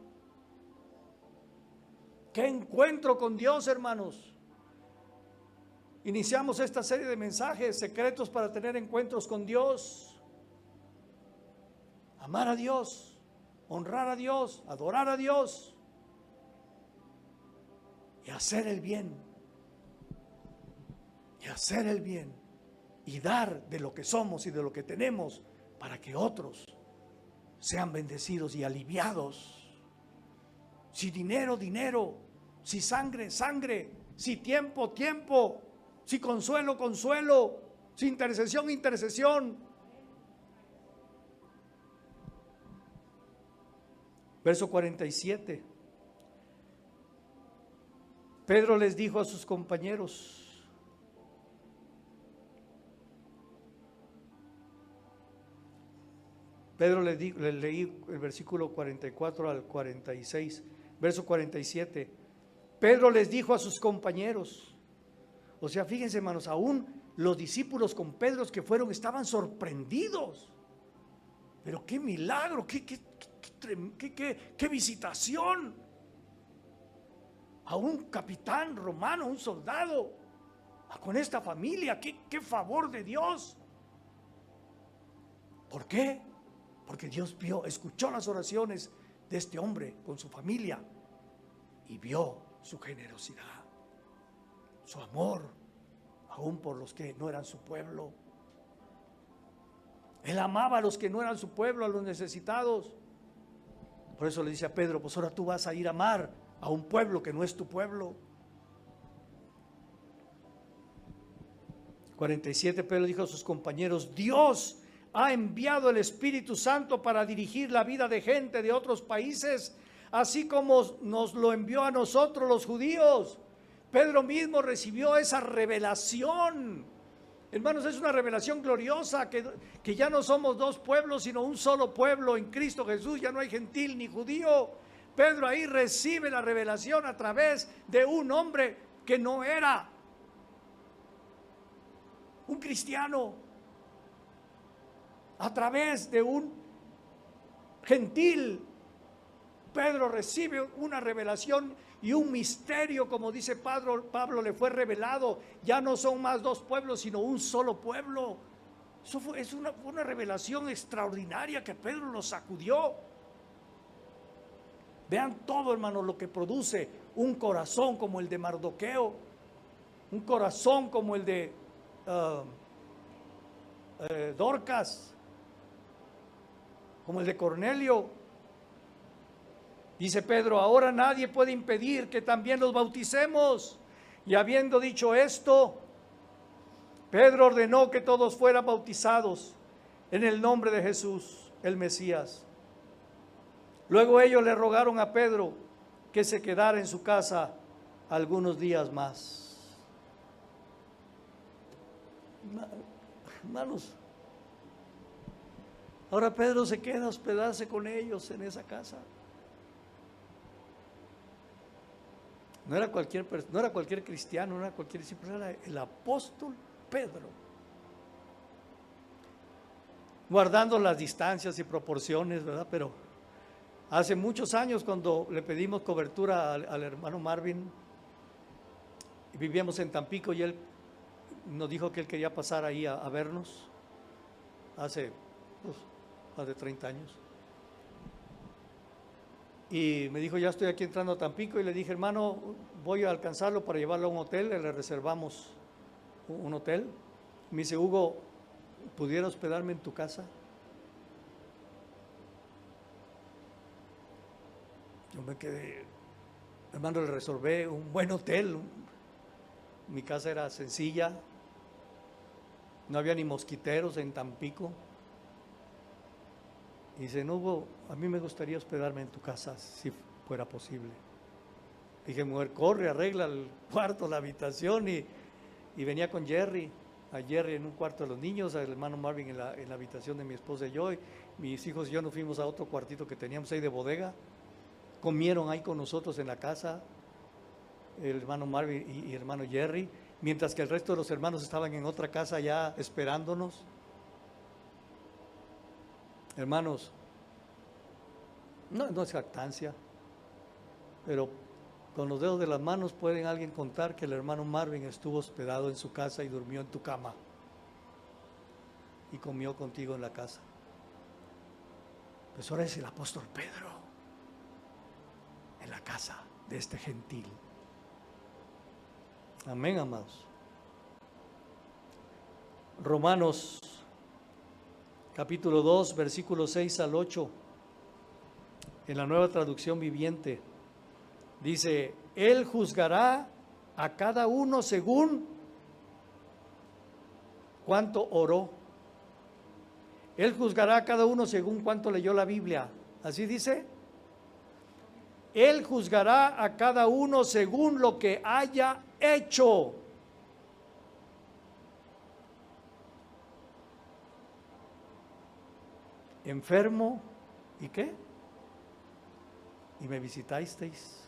Speaker 1: ¡Qué encuentro con Dios, hermanos! Iniciamos esta serie de mensajes secretos para tener encuentros con Dios. Amar a Dios, honrar a Dios, adorar a Dios y hacer el bien. Y hacer el bien. Y dar de lo que somos y de lo que tenemos para que otros sean bendecidos y aliviados. Si dinero, dinero. Si sangre, sangre. Si tiempo, tiempo. Si consuelo, consuelo. Si intercesión, intercesión. Verso 47. Pedro les dijo a sus compañeros: Pedro le leí el versículo 44 al 46, verso 47. Pedro les dijo a sus compañeros, o sea, fíjense, hermanos, aún los discípulos con Pedro que fueron estaban sorprendidos. Pero qué milagro, qué visitación. A un capitán romano, un soldado, con esta familia, qué favor de Dios. ¿Por qué? Porque Dios escuchó las oraciones de este hombre con su familia y vio su generosidad, su amor, aún por los que no eran su pueblo. Él amaba a los que no eran su pueblo, a los necesitados. Por eso le dice a Pedro: pues ahora tú vas a ir a amar a un pueblo que no es tu pueblo. 47, Pedro dijo a sus compañeros: Dios ha enviado el Espíritu Santo para dirigir la vida de gente de otros países, así como nos lo envió a nosotros los judíos. Pedro mismo recibió esa revelación. Hermanos, es una revelación gloriosa que ya no somos dos pueblos, sino un solo pueblo en Cristo Jesús. Ya no hay gentil ni judío. Pedro ahí recibe la revelación a través de un hombre que no era un cristiano, a través de un gentil, Pedro recibe una revelación y un misterio, como dice Pablo, le fue revelado. Ya no son más dos pueblos, sino un solo pueblo. Eso fue una revelación extraordinaria que Pedro lo sacudió. Vean todo, hermanos, lo que produce un corazón como el de Mardoqueo, un corazón como el de Dorcas, como el de Cornelio. Dice Pedro: ahora nadie puede impedir que también los bauticemos. Y habiendo dicho esto, Pedro ordenó que todos fueran bautizados en el nombre de Jesús, el Mesías. Luego ellos le rogaron a Pedro que se quedara en su casa algunos días más. Hermanos, ahora Pedro se queda a hospedarse con ellos en esa casa. No era cualquier cristiano, no era cualquier discípulo, era el apóstol Pedro. Guardando las distancias y proporciones, ¿verdad? Pero hace muchos años, cuando le pedimos cobertura al hermano Marvin, vivíamos en Tampico y él nos dijo que él quería pasar ahí a vernos hace más de 30 años. Y me dijo: ya estoy aquí entrando a Tampico. Y le dije: hermano, voy a alcanzarlo para llevarlo a un hotel. Le reservamos un hotel. Me dice: Hugo, ¿pudiera hospedarme en tu casa? Yo me quedé, hermano, le reservé un buen hotel. Mi casa era sencilla, no había ni mosquiteros en Tampico. Y dice: no, Hugo, a mí me gustaría hospedarme en tu casa si fuera posible. Dije: mujer, corre, arregla el cuarto, la habitación. Y venía con Jerry, a Jerry en un cuarto de los niños, al hermano Marvin en la habitación de mi esposa y yo. Y mis hijos y yo nos fuimos a otro cuartito que teníamos ahí de bodega. Comieron ahí con nosotros en la casa, el hermano Marvin y el hermano Jerry, mientras que el resto de los hermanos estaban en otra casa ya esperándonos. Hermanos, no es jactancia, pero con los dedos de las manos pueden alguien contar que el hermano Marvin estuvo hospedado en su casa y durmió en tu cama y comió contigo en la casa. Pues ahora es el apóstol Pedro en la casa de este gentil. Amén, amados. Romanos capítulo 2, versículos 6 al 8, en la Nueva Traducción Viviente, dice: Él juzgará a cada uno según cuánto oró. Él juzgará a cada uno según cuánto leyó la Biblia. ¿Así dice? Él juzgará a cada uno según lo que haya hecho. Enfermo, ¿y qué? Y me visitasteis.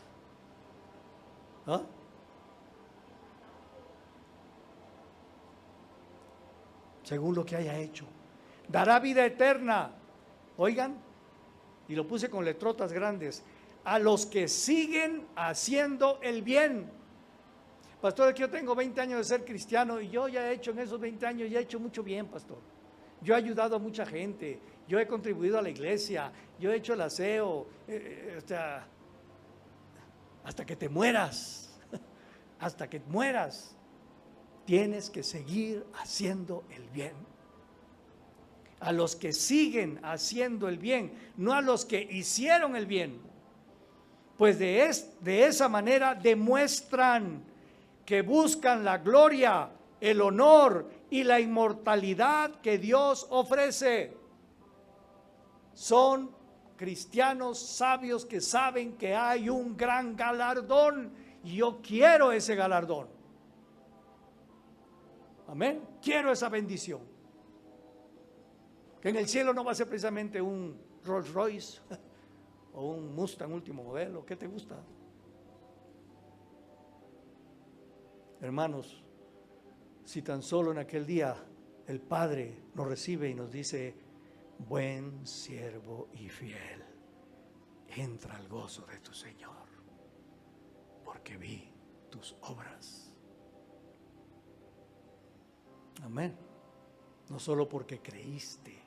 Speaker 1: ¿Ah? Según lo que haya hecho. Dará vida eterna. Oigan, y lo puse con letrotas grandes: a los que siguen haciendo el bien. Pastor, aquí yo tengo 20 años de ser cristiano y yo ya he hecho en esos 20 años, ya he hecho mucho bien, pastor. Yo he ayudado a mucha gente, yo he contribuido a la iglesia, yo he hecho el aseo, hasta que te mueras, hasta que mueras, tienes que seguir haciendo el bien. A los que siguen haciendo el bien, no a los que hicieron el bien, pues de esa manera demuestran que buscan la gloria, el honor y la inmortalidad que Dios ofrece. Son cristianos sabios que saben que hay un gran galardón y yo quiero ese galardón. Amén. Quiero esa bendición. Que en el cielo no va a ser precisamente un Rolls Royce o un Mustang último modelo. ¿Qué te gusta? Hermanos, si tan solo en aquel día el Padre nos recibe y nos dice: buen siervo y fiel, entra al gozo de tu Señor, porque vi tus obras. Amén. No solo porque creíste.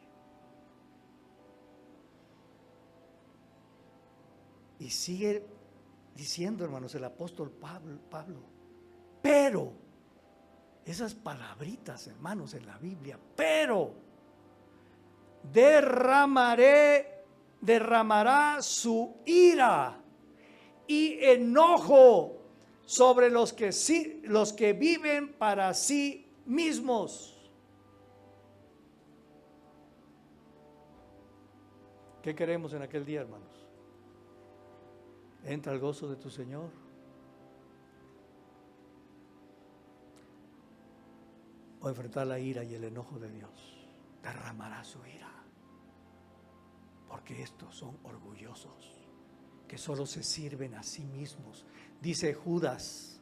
Speaker 1: Y sigue diciendo, hermanos, el apóstol Pablo, pero, esas palabritas, hermanos, en la Biblia, pero derramará su ira y enojo sobre los que viven para sí mismos. ¿Qué queremos en aquel día, hermanos? Entra al gozo de tu Señor. O enfrentar la ira y el enojo de Dios. Derramará su ira. Porque estos son orgullosos, que solo se sirven a sí mismos. Dice Judas,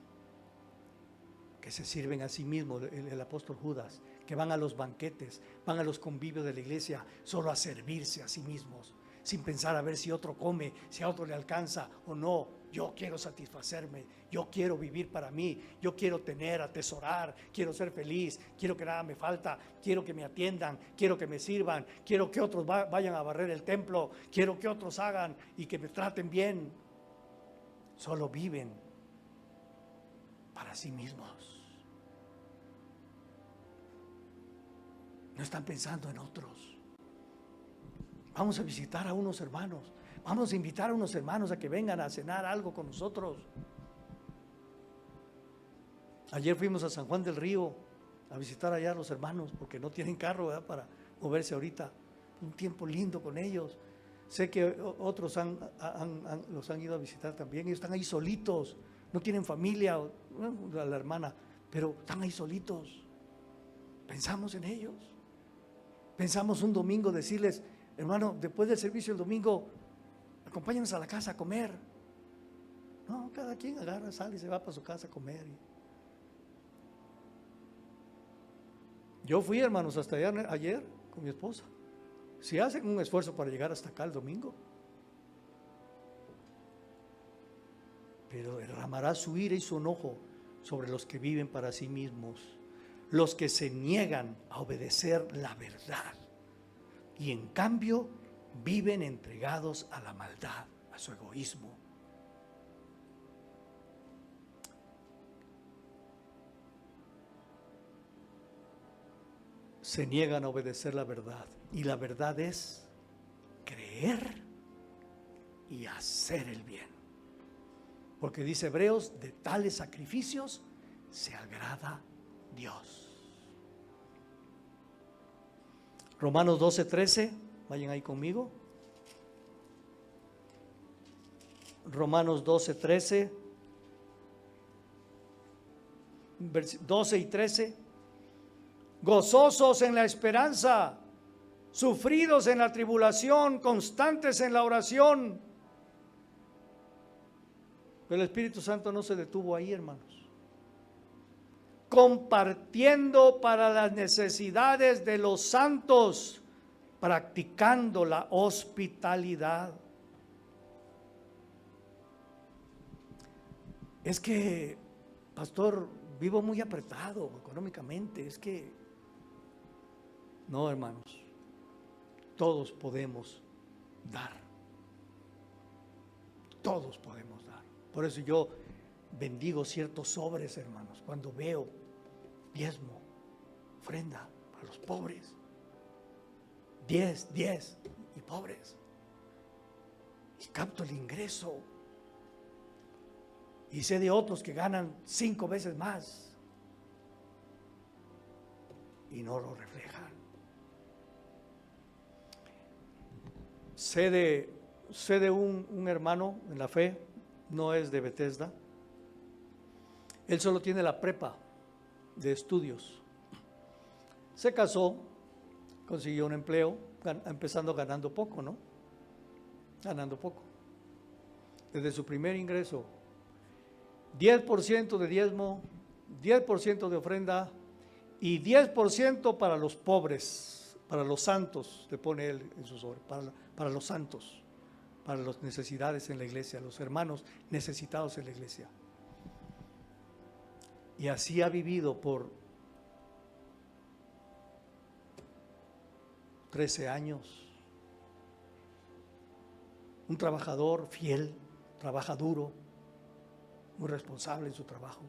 Speaker 1: que se sirven a sí mismos, el apóstol Judas, que van a los banquetes, van a los convivios de la iglesia, solo a servirse a sí mismos, sin pensar a ver si otro come, si a otro le alcanza o no. Yo quiero satisfacerme, yo quiero vivir para mí, yo quiero tener, atesorar, quiero ser feliz, quiero que nada me falta, quiero que me atiendan, quiero que me sirvan, quiero que otros vayan a barrer el templo, quiero que otros hagan y que me traten bien. Solo viven para sí mismos. No están pensando en otros. Vamos a visitar a unos hermanos. Vamos a invitar a unos hermanos a que vengan a cenar algo con nosotros. Ayer fuimos a San Juan del Río a visitar allá a los hermanos porque no tienen carro, ¿verdad?, para moverse ahorita. Un tiempo lindo con ellos. Sé que otros los han ido a visitar también. Ellos están ahí solitos, no tienen familia, la hermana, pero están ahí solitos. Pensamos en ellos. Pensamos un domingo decirles: hermano, después del servicio el domingo, acompáñanos a la casa a comer. No, cada quien agarra, sale y se va para su casa a comer. Yo fui, hermanos, hasta allá ayer con mi esposa. Si hacen un esfuerzo para llegar hasta acá el domingo, pero derramará su ira y su enojo sobre los que viven para sí mismos, los que se niegan a obedecer la verdad y en cambio viven entregados a la maldad, a su egoísmo. Se niegan a obedecer la verdad, y la verdad es creer y hacer el bien, porque dice Hebreos: de tales sacrificios se agrada Dios. Romanos 12:13, vayan ahí conmigo. Romanos 12:13, 12 y 13. Gozosos en la esperanza, sufridos en la tribulación, constantes en la oración. Pero el Espíritu Santo no se detuvo ahí, hermanos. Compartiendo para las necesidades de los santos, practicando la hospitalidad. Es que, pastor, vivo muy apretado económicamente. Es que no, hermanos, todos podemos dar. Todos podemos dar. Por eso yo bendigo ciertos sobres, hermanos, cuando veo diezmo, ofrenda para los pobres, 10 y pobres, y capto el ingreso. Y sé de otros que ganan 5 veces más y no lo reflejan. Sé de un hermano en la fe, no es de Bethesda. Él solo tiene la prepa de estudios. Se casó, consiguió un empleo, empezando ganando poco, ¿no? Ganando poco. Desde su primer ingreso, 10% de diezmo, 10% de ofrenda y 10% para los pobres para los santos, le pone él en sus obras, para los santos, para las necesidades en la iglesia, los hermanos necesitados en la iglesia. Y así ha vivido por 13 años. Un trabajador fiel, trabaja duro, muy responsable en su trabajo.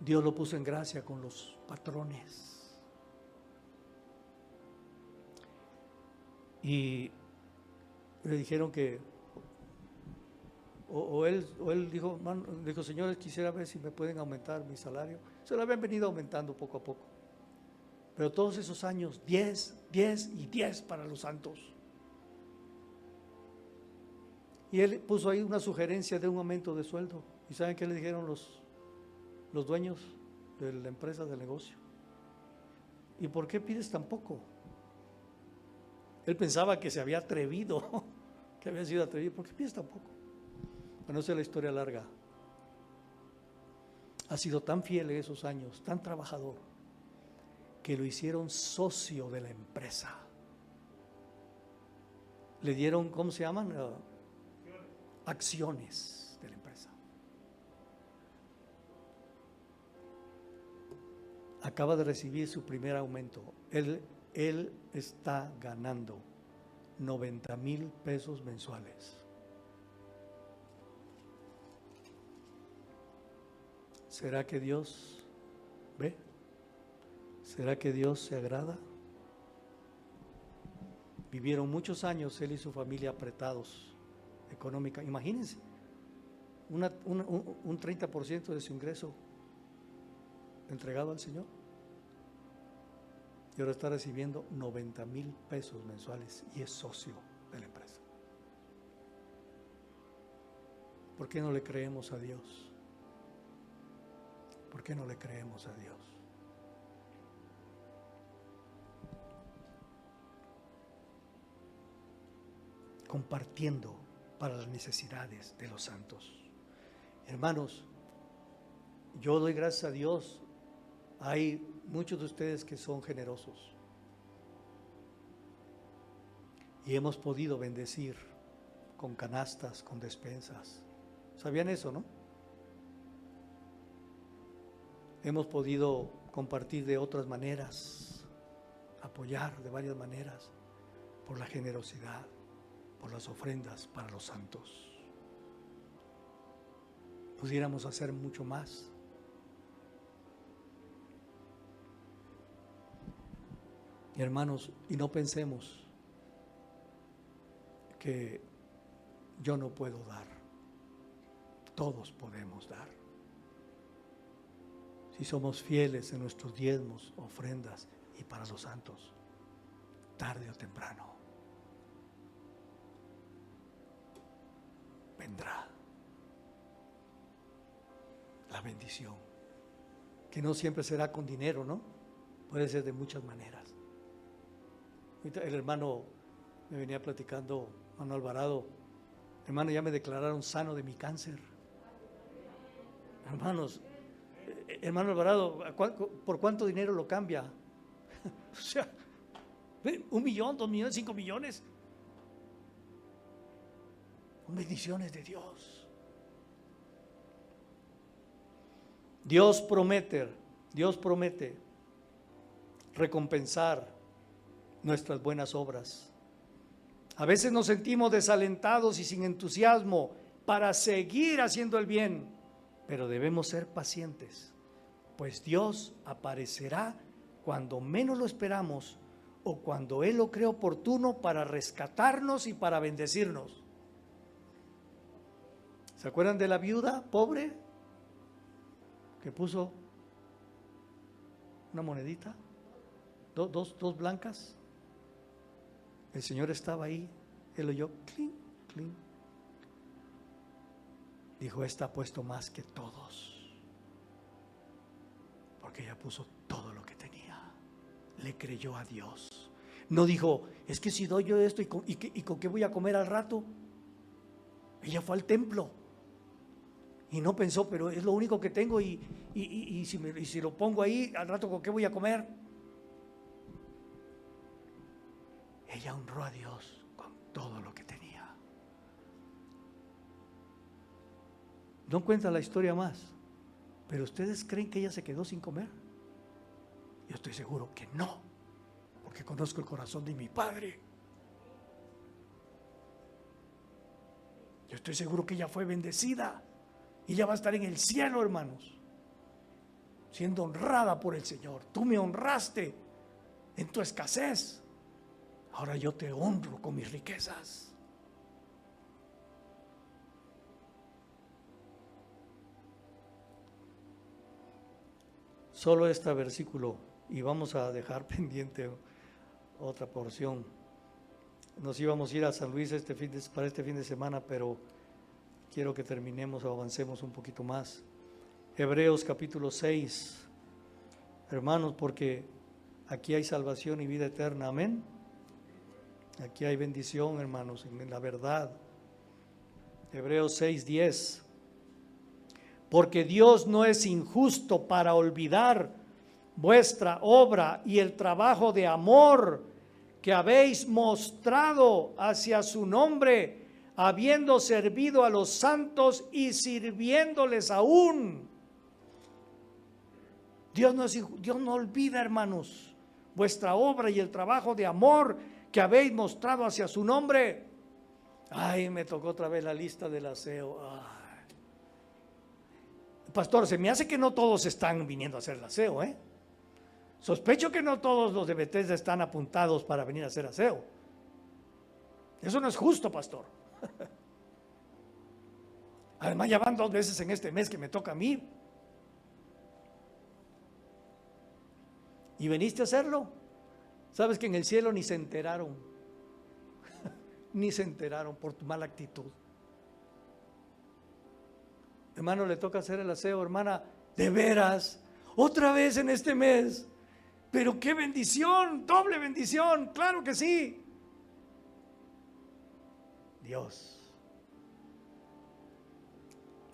Speaker 1: Dios lo puso en gracia con los patrones. Y le dijeron que, él dijo, señores, quisiera ver si me pueden aumentar mi salario. Se lo habían venido aumentando poco a poco. Pero todos esos años, 10, 10 y 10 para los santos. Y él puso ahí una sugerencia de un aumento de sueldo. ¿Y saben qué le dijeron los dueños de la empresa, del negocio? ¿Y por qué pides tan poco? Él pensaba que se había atrevido, que había sido atrevido. ¿Por qué pides tan poco? Bueno, esa es la historia larga. Ha sido tan fiel en esos años, tan trabajador, que lo hicieron socio de la empresa. Le dieron, ¿cómo se llaman? Acciones de la empresa. Acaba de recibir su primer aumento. Él está ganando 90,000 pesos mensuales. ¿Será que Dios ve? ¿Será que Dios se agrada? Vivieron muchos años él y su familia apretados económica. Imagínense, un 30% de su ingreso entregado al Señor. Y ahora está recibiendo 90,000 pesos mensuales y es socio de la empresa. ¿Por qué no le creemos a Dios? ¿Por qué no le creemos a Dios? Compartiendo para las necesidades de los santos. Hermanos, yo doy gracias a Dios. Hay muchos de ustedes que son generosos y hemos podido bendecir con canastas, con despensas. ¿Sabían eso, no? Hemos podido compartir de otras maneras, apoyar de varias maneras, por la generosidad, por las ofrendas para los santos. Pudiéramos hacer mucho más. Hermanos, y no pensemos que yo no puedo dar. Todos podemos dar. Si somos fieles en nuestros diezmos, ofrendas y para los santos, tarde o temprano vendrá la bendición, que no siempre será con dinero, ¿no? Puede ser de muchas maneras. El hermano me venía platicando, hermano Alvarado, hermano, ya me declararon sano de mi cáncer. Hermanos, hermano Alvarado, ¿por cuánto dinero lo cambia? O sea, 1 millón, 2 millones, 5 millones. Son bendiciones de Dios. Dios promete recompensar nuestras buenas obras. A veces nos sentimos desalentados y sin entusiasmo para seguir haciendo el bien, pero debemos ser pacientes, pues Dios aparecerá cuando menos lo esperamos o cuando Él lo cree oportuno para rescatarnos y para bendecirnos. ¿Se acuerdan de la viuda pobre que puso una monedita? Dos blancas. El Señor estaba ahí, Él oyó, clink, clink. Dijo, esta ha puesto más que todos, porque ella puso todo lo que tenía. Le creyó a Dios. No dijo, es que si doy yo esto, ¿y con qué voy a comer al rato? Ella fue al templo y no pensó, pero es lo único que tengo y si lo pongo ahí, al rato, ¿con qué voy a comer? ella honró a Dios con todo lo que tenía. No cuenta la historia más, pero ¿ustedes creen que ella se quedó sin comer? Yo estoy seguro que no, porque conozco el corazón de mi padre. Yo estoy seguro que ella fue bendecida y ella va a estar en el cielo, hermanos, siendo honrada por el Señor. Tú me honraste en tu escasez, ahora yo te honro con mis riquezas. Solo este versículo, y vamos a dejar pendiente otra porción. Nos íbamos a ir a San Luis para este fin de semana, pero quiero que terminemos o avancemos un poquito más. Hebreos capítulo 6, hermanos, porque aquí hay salvación y vida eterna, amén. Aquí hay bendición, hermanos, en la verdad. Hebreos 6:10. Porque Dios no es injusto para olvidar vuestra obra y el trabajo de amor que habéis mostrado hacia su nombre, habiendo servido a los santos y sirviéndoles aún. Dios no olvida, hermanos, vuestra obra y el trabajo de amor que habéis mostrado hacia su nombre. Ay, me tocó otra vez la lista del aseo. Pastor, se me hace que no todos están viniendo a hacer el aseo, ¿eh? Sospecho que no todos los de Bethesda están apuntados para venir a hacer aseo. Eso no es justo, pastor. Además, ya van 2 veces en este mes que me toca a mí. ¿Y veniste a hacerlo? Sabes que en el cielo ni se enteraron. Ni se enteraron por tu mala actitud. Hermano, le toca hacer el aseo, hermana. De veras, otra vez en este mes. Pero qué bendición, doble bendición, claro que sí. Dios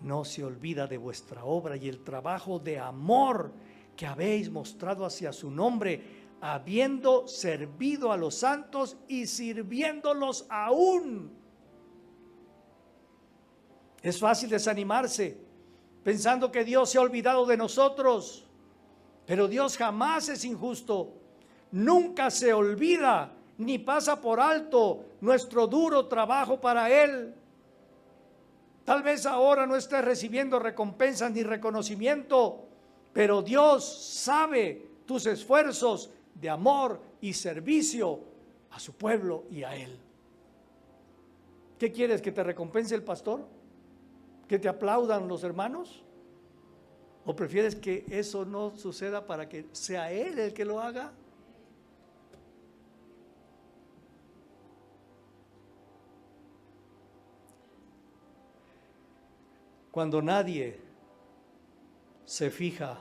Speaker 1: no se olvida de vuestra obra y el trabajo de amor que habéis mostrado hacia su nombre, habiendo servido a los santos y sirviéndolos aún. Es fácil desanimarse pensando que Dios se ha olvidado de nosotros, pero Dios jamás es injusto, nunca se olvida ni pasa por alto nuestro duro trabajo para Él. Tal vez ahora no estés recibiendo recompensas ni reconocimiento, pero Dios sabe tus esfuerzos de amor y servicio a su pueblo y a Él. ¿Qué quieres? ¿Que te recompense el pastor? ¿Que te aplaudan los hermanos? ¿O prefieres que eso no suceda para que sea Él el que lo haga? Cuando nadie se fija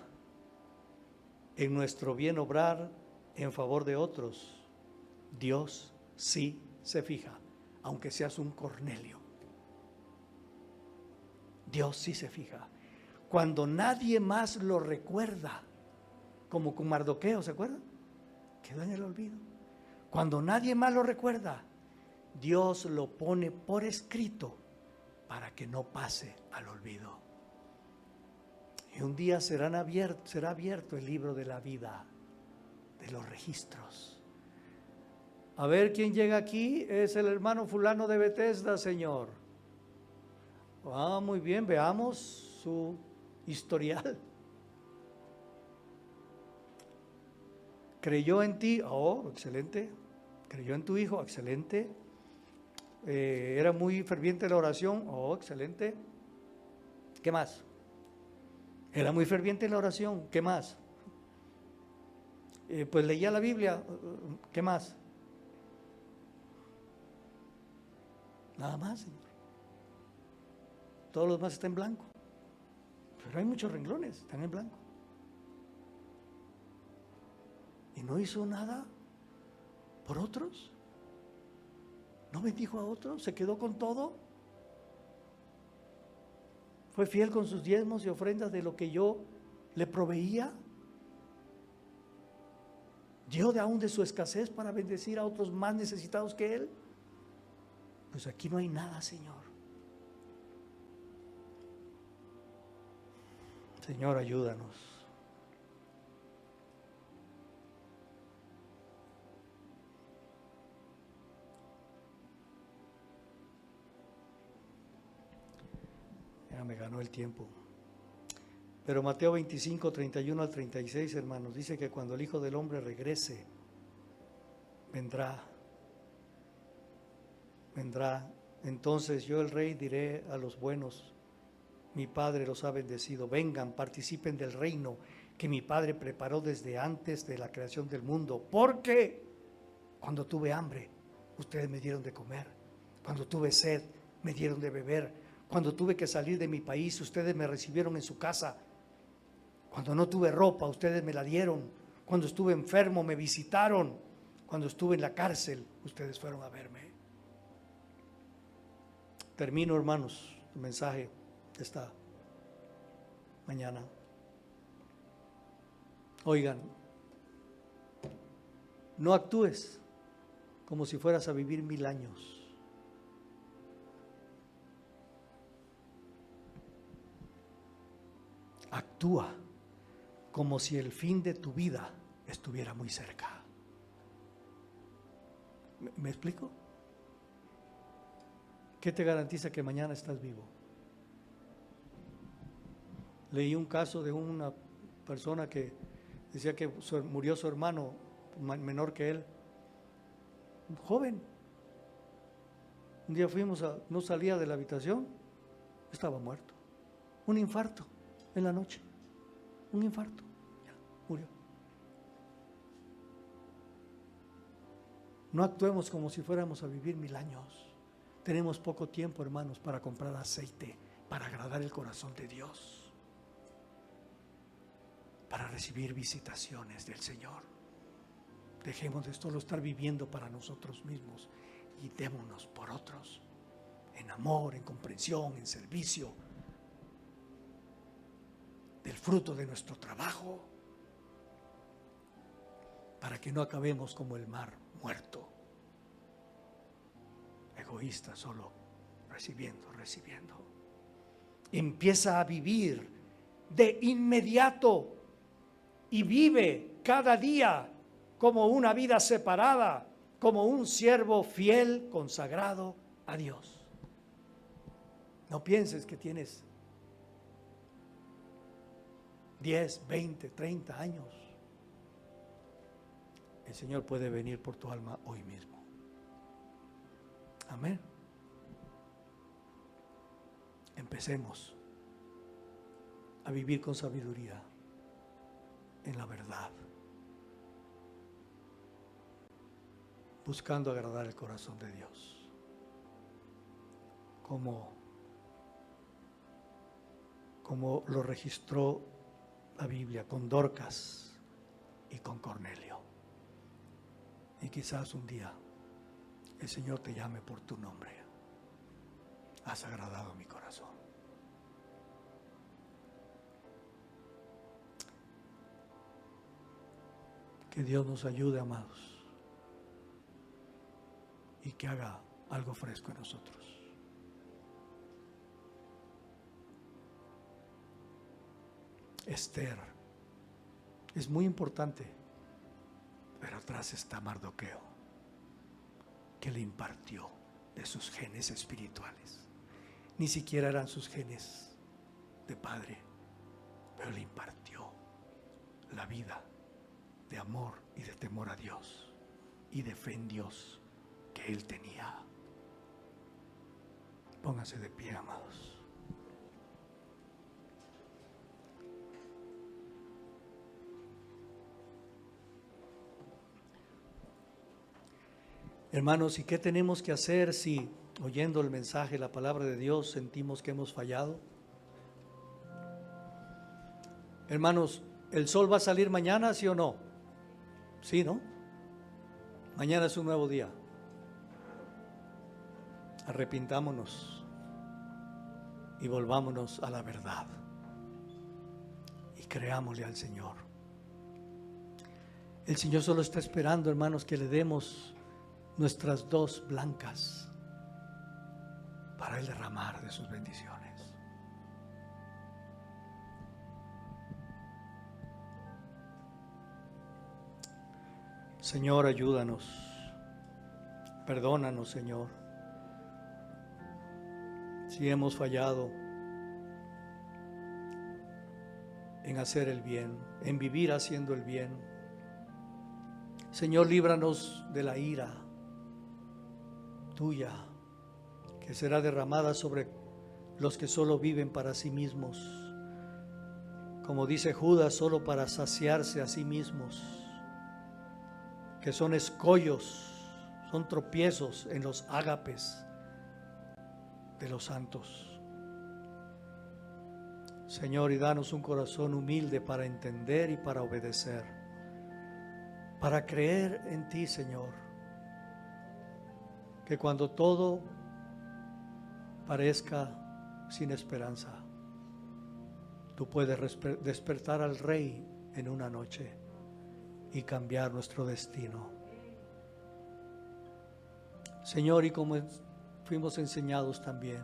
Speaker 1: en nuestro bien obrar en favor de otros, Dios sí se fija, aunque seas un Cornelio. Dios sí se fija. Cuando nadie más lo recuerda, como con Mardoqueo, ¿se acuerdan? Quedó en el olvido. Cuando nadie más lo recuerda, Dios lo pone por escrito para que no pase al olvido. Y un día será abierto el libro de la vida, de los registros. A ver quién llega aquí. Es el hermano fulano de Bethesda, Señor. Muy bien, veamos su historial. Creyó en ti, excelente. Creyó en tu hijo, excelente. Era muy ferviente la oración, excelente. ¿Qué más? Era muy ferviente la oración, ¿qué más? Pues leía la Biblia, ¿qué más? Nada más, Señor. Todos los demás están en blanco. Pero hay muchos renglones, están en blanco. Y no hizo nada por otros. No bendijo a otros, se quedó con todo. Fue fiel con sus diezmos y ofrendas de lo que yo le proveía. dio de aún de su escasez para bendecir a otros más necesitados que Él. Pues aquí no hay nada, Señor. Señor, ayúdanos. Ya me ganó el tiempo. Pero Mateo 25, 31 al 36, hermanos, dice que cuando el Hijo del Hombre regrese, vendrá. Entonces yo, el Rey, diré a los buenos: mi Padre los ha bendecido. Vengan, participen del reino que mi Padre preparó desde antes de la creación del mundo. Porque cuando tuve hambre, ustedes me dieron de comer. Cuando tuve sed, me dieron de beber. Cuando tuve que salir de mi país, ustedes me recibieron en su casa. Cuando no tuve ropa, ustedes me la dieron. Cuando estuve enfermo, me visitaron. Cuando estuve en la cárcel, ustedes fueron a verme. Termino, hermanos, el mensaje esta mañana. Oigan, no actúes como si fueras a vivir 1000 años. Actúa como si el fin de tu vida estuviera muy cerca. ¿Me explico? ¿Qué te garantiza que mañana estás vivo? Leí un caso de una persona que decía que murió su hermano menor que él, un joven. Un día no salía de la habitación, estaba muerto. Un infarto en la noche, un infarto, ya, murió. No actuemos como si fuéramos a vivir 1000 años. Tenemos poco tiempo, hermanos, para comprar aceite, para agradar el corazón de Dios, para recibir visitaciones del Señor. Dejemos de solo estar viviendo para nosotros mismos y démonos por otros, en amor, en comprensión, en servicio, del fruto de nuestro trabajo, para que no acabemos como el mar muerto, egoísta, solo recibiendo. Empieza a vivir de inmediato y vive cada día como una vida separada, como un siervo fiel, consagrado a Dios. No pienses que tienes 10, 20, 30 años. El Señor puede venir por tu alma hoy mismo. Amén. Empecemos a vivir con sabiduría, en la verdad, buscando agradar el corazón de Dios, como lo registró la Biblia con Dorcas y con Cornelio. Y quizás un día el Señor te llame por tu nombre. Has agradado mi corazón. Que Dios nos ayude, amados, y que haga algo fresco en nosotros. Esther es muy importante, pero atrás está Mardoqueo, que le impartió de sus genes espirituales. Ni siquiera eran sus genes de padre, pero le impartió la vida de amor y de temor a Dios y de fe en Dios que él tenía. Pónganse de pie, amados. Hermanos, ¿y qué tenemos que hacer si, oyendo el mensaje, la palabra de Dios, sentimos que hemos fallado? Hermanos, ¿el sol va a salir mañana, sí o no? Sí, ¿no? Mañana es un nuevo día. Arrepintámonos y volvámonos a la verdad y creámosle al Señor. El Señor solo está esperando, hermanos, que le demos nuestras dos blancas para Él derramar de sus bendiciones. Señor, ayúdanos. Perdónanos, Señor, si hemos fallado en hacer el bien, en vivir haciendo el bien. Señor, líbranos de la ira tuya, que será derramada sobre los que solo viven para sí mismos, como dice Judas, solo para saciarse a sí mismos, que son escollos, son tropiezos en los ágapes de los santos. Señor, y danos un corazón humilde para entender y para obedecer, para creer en ti, Señor, que cuando todo parezca sin esperanza, tú puedes despertar al Rey en una noche y cambiar nuestro destino. Señor, y como fuimos enseñados también,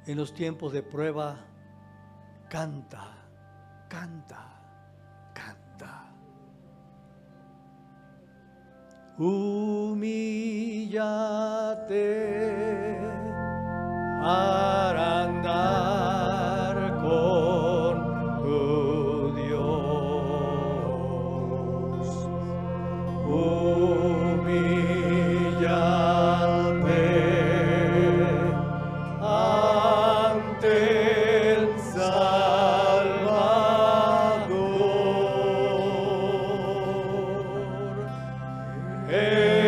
Speaker 1: en los tiempos de prueba, canta, canta, canta. Humíllate para andar con tu Dios. Hey.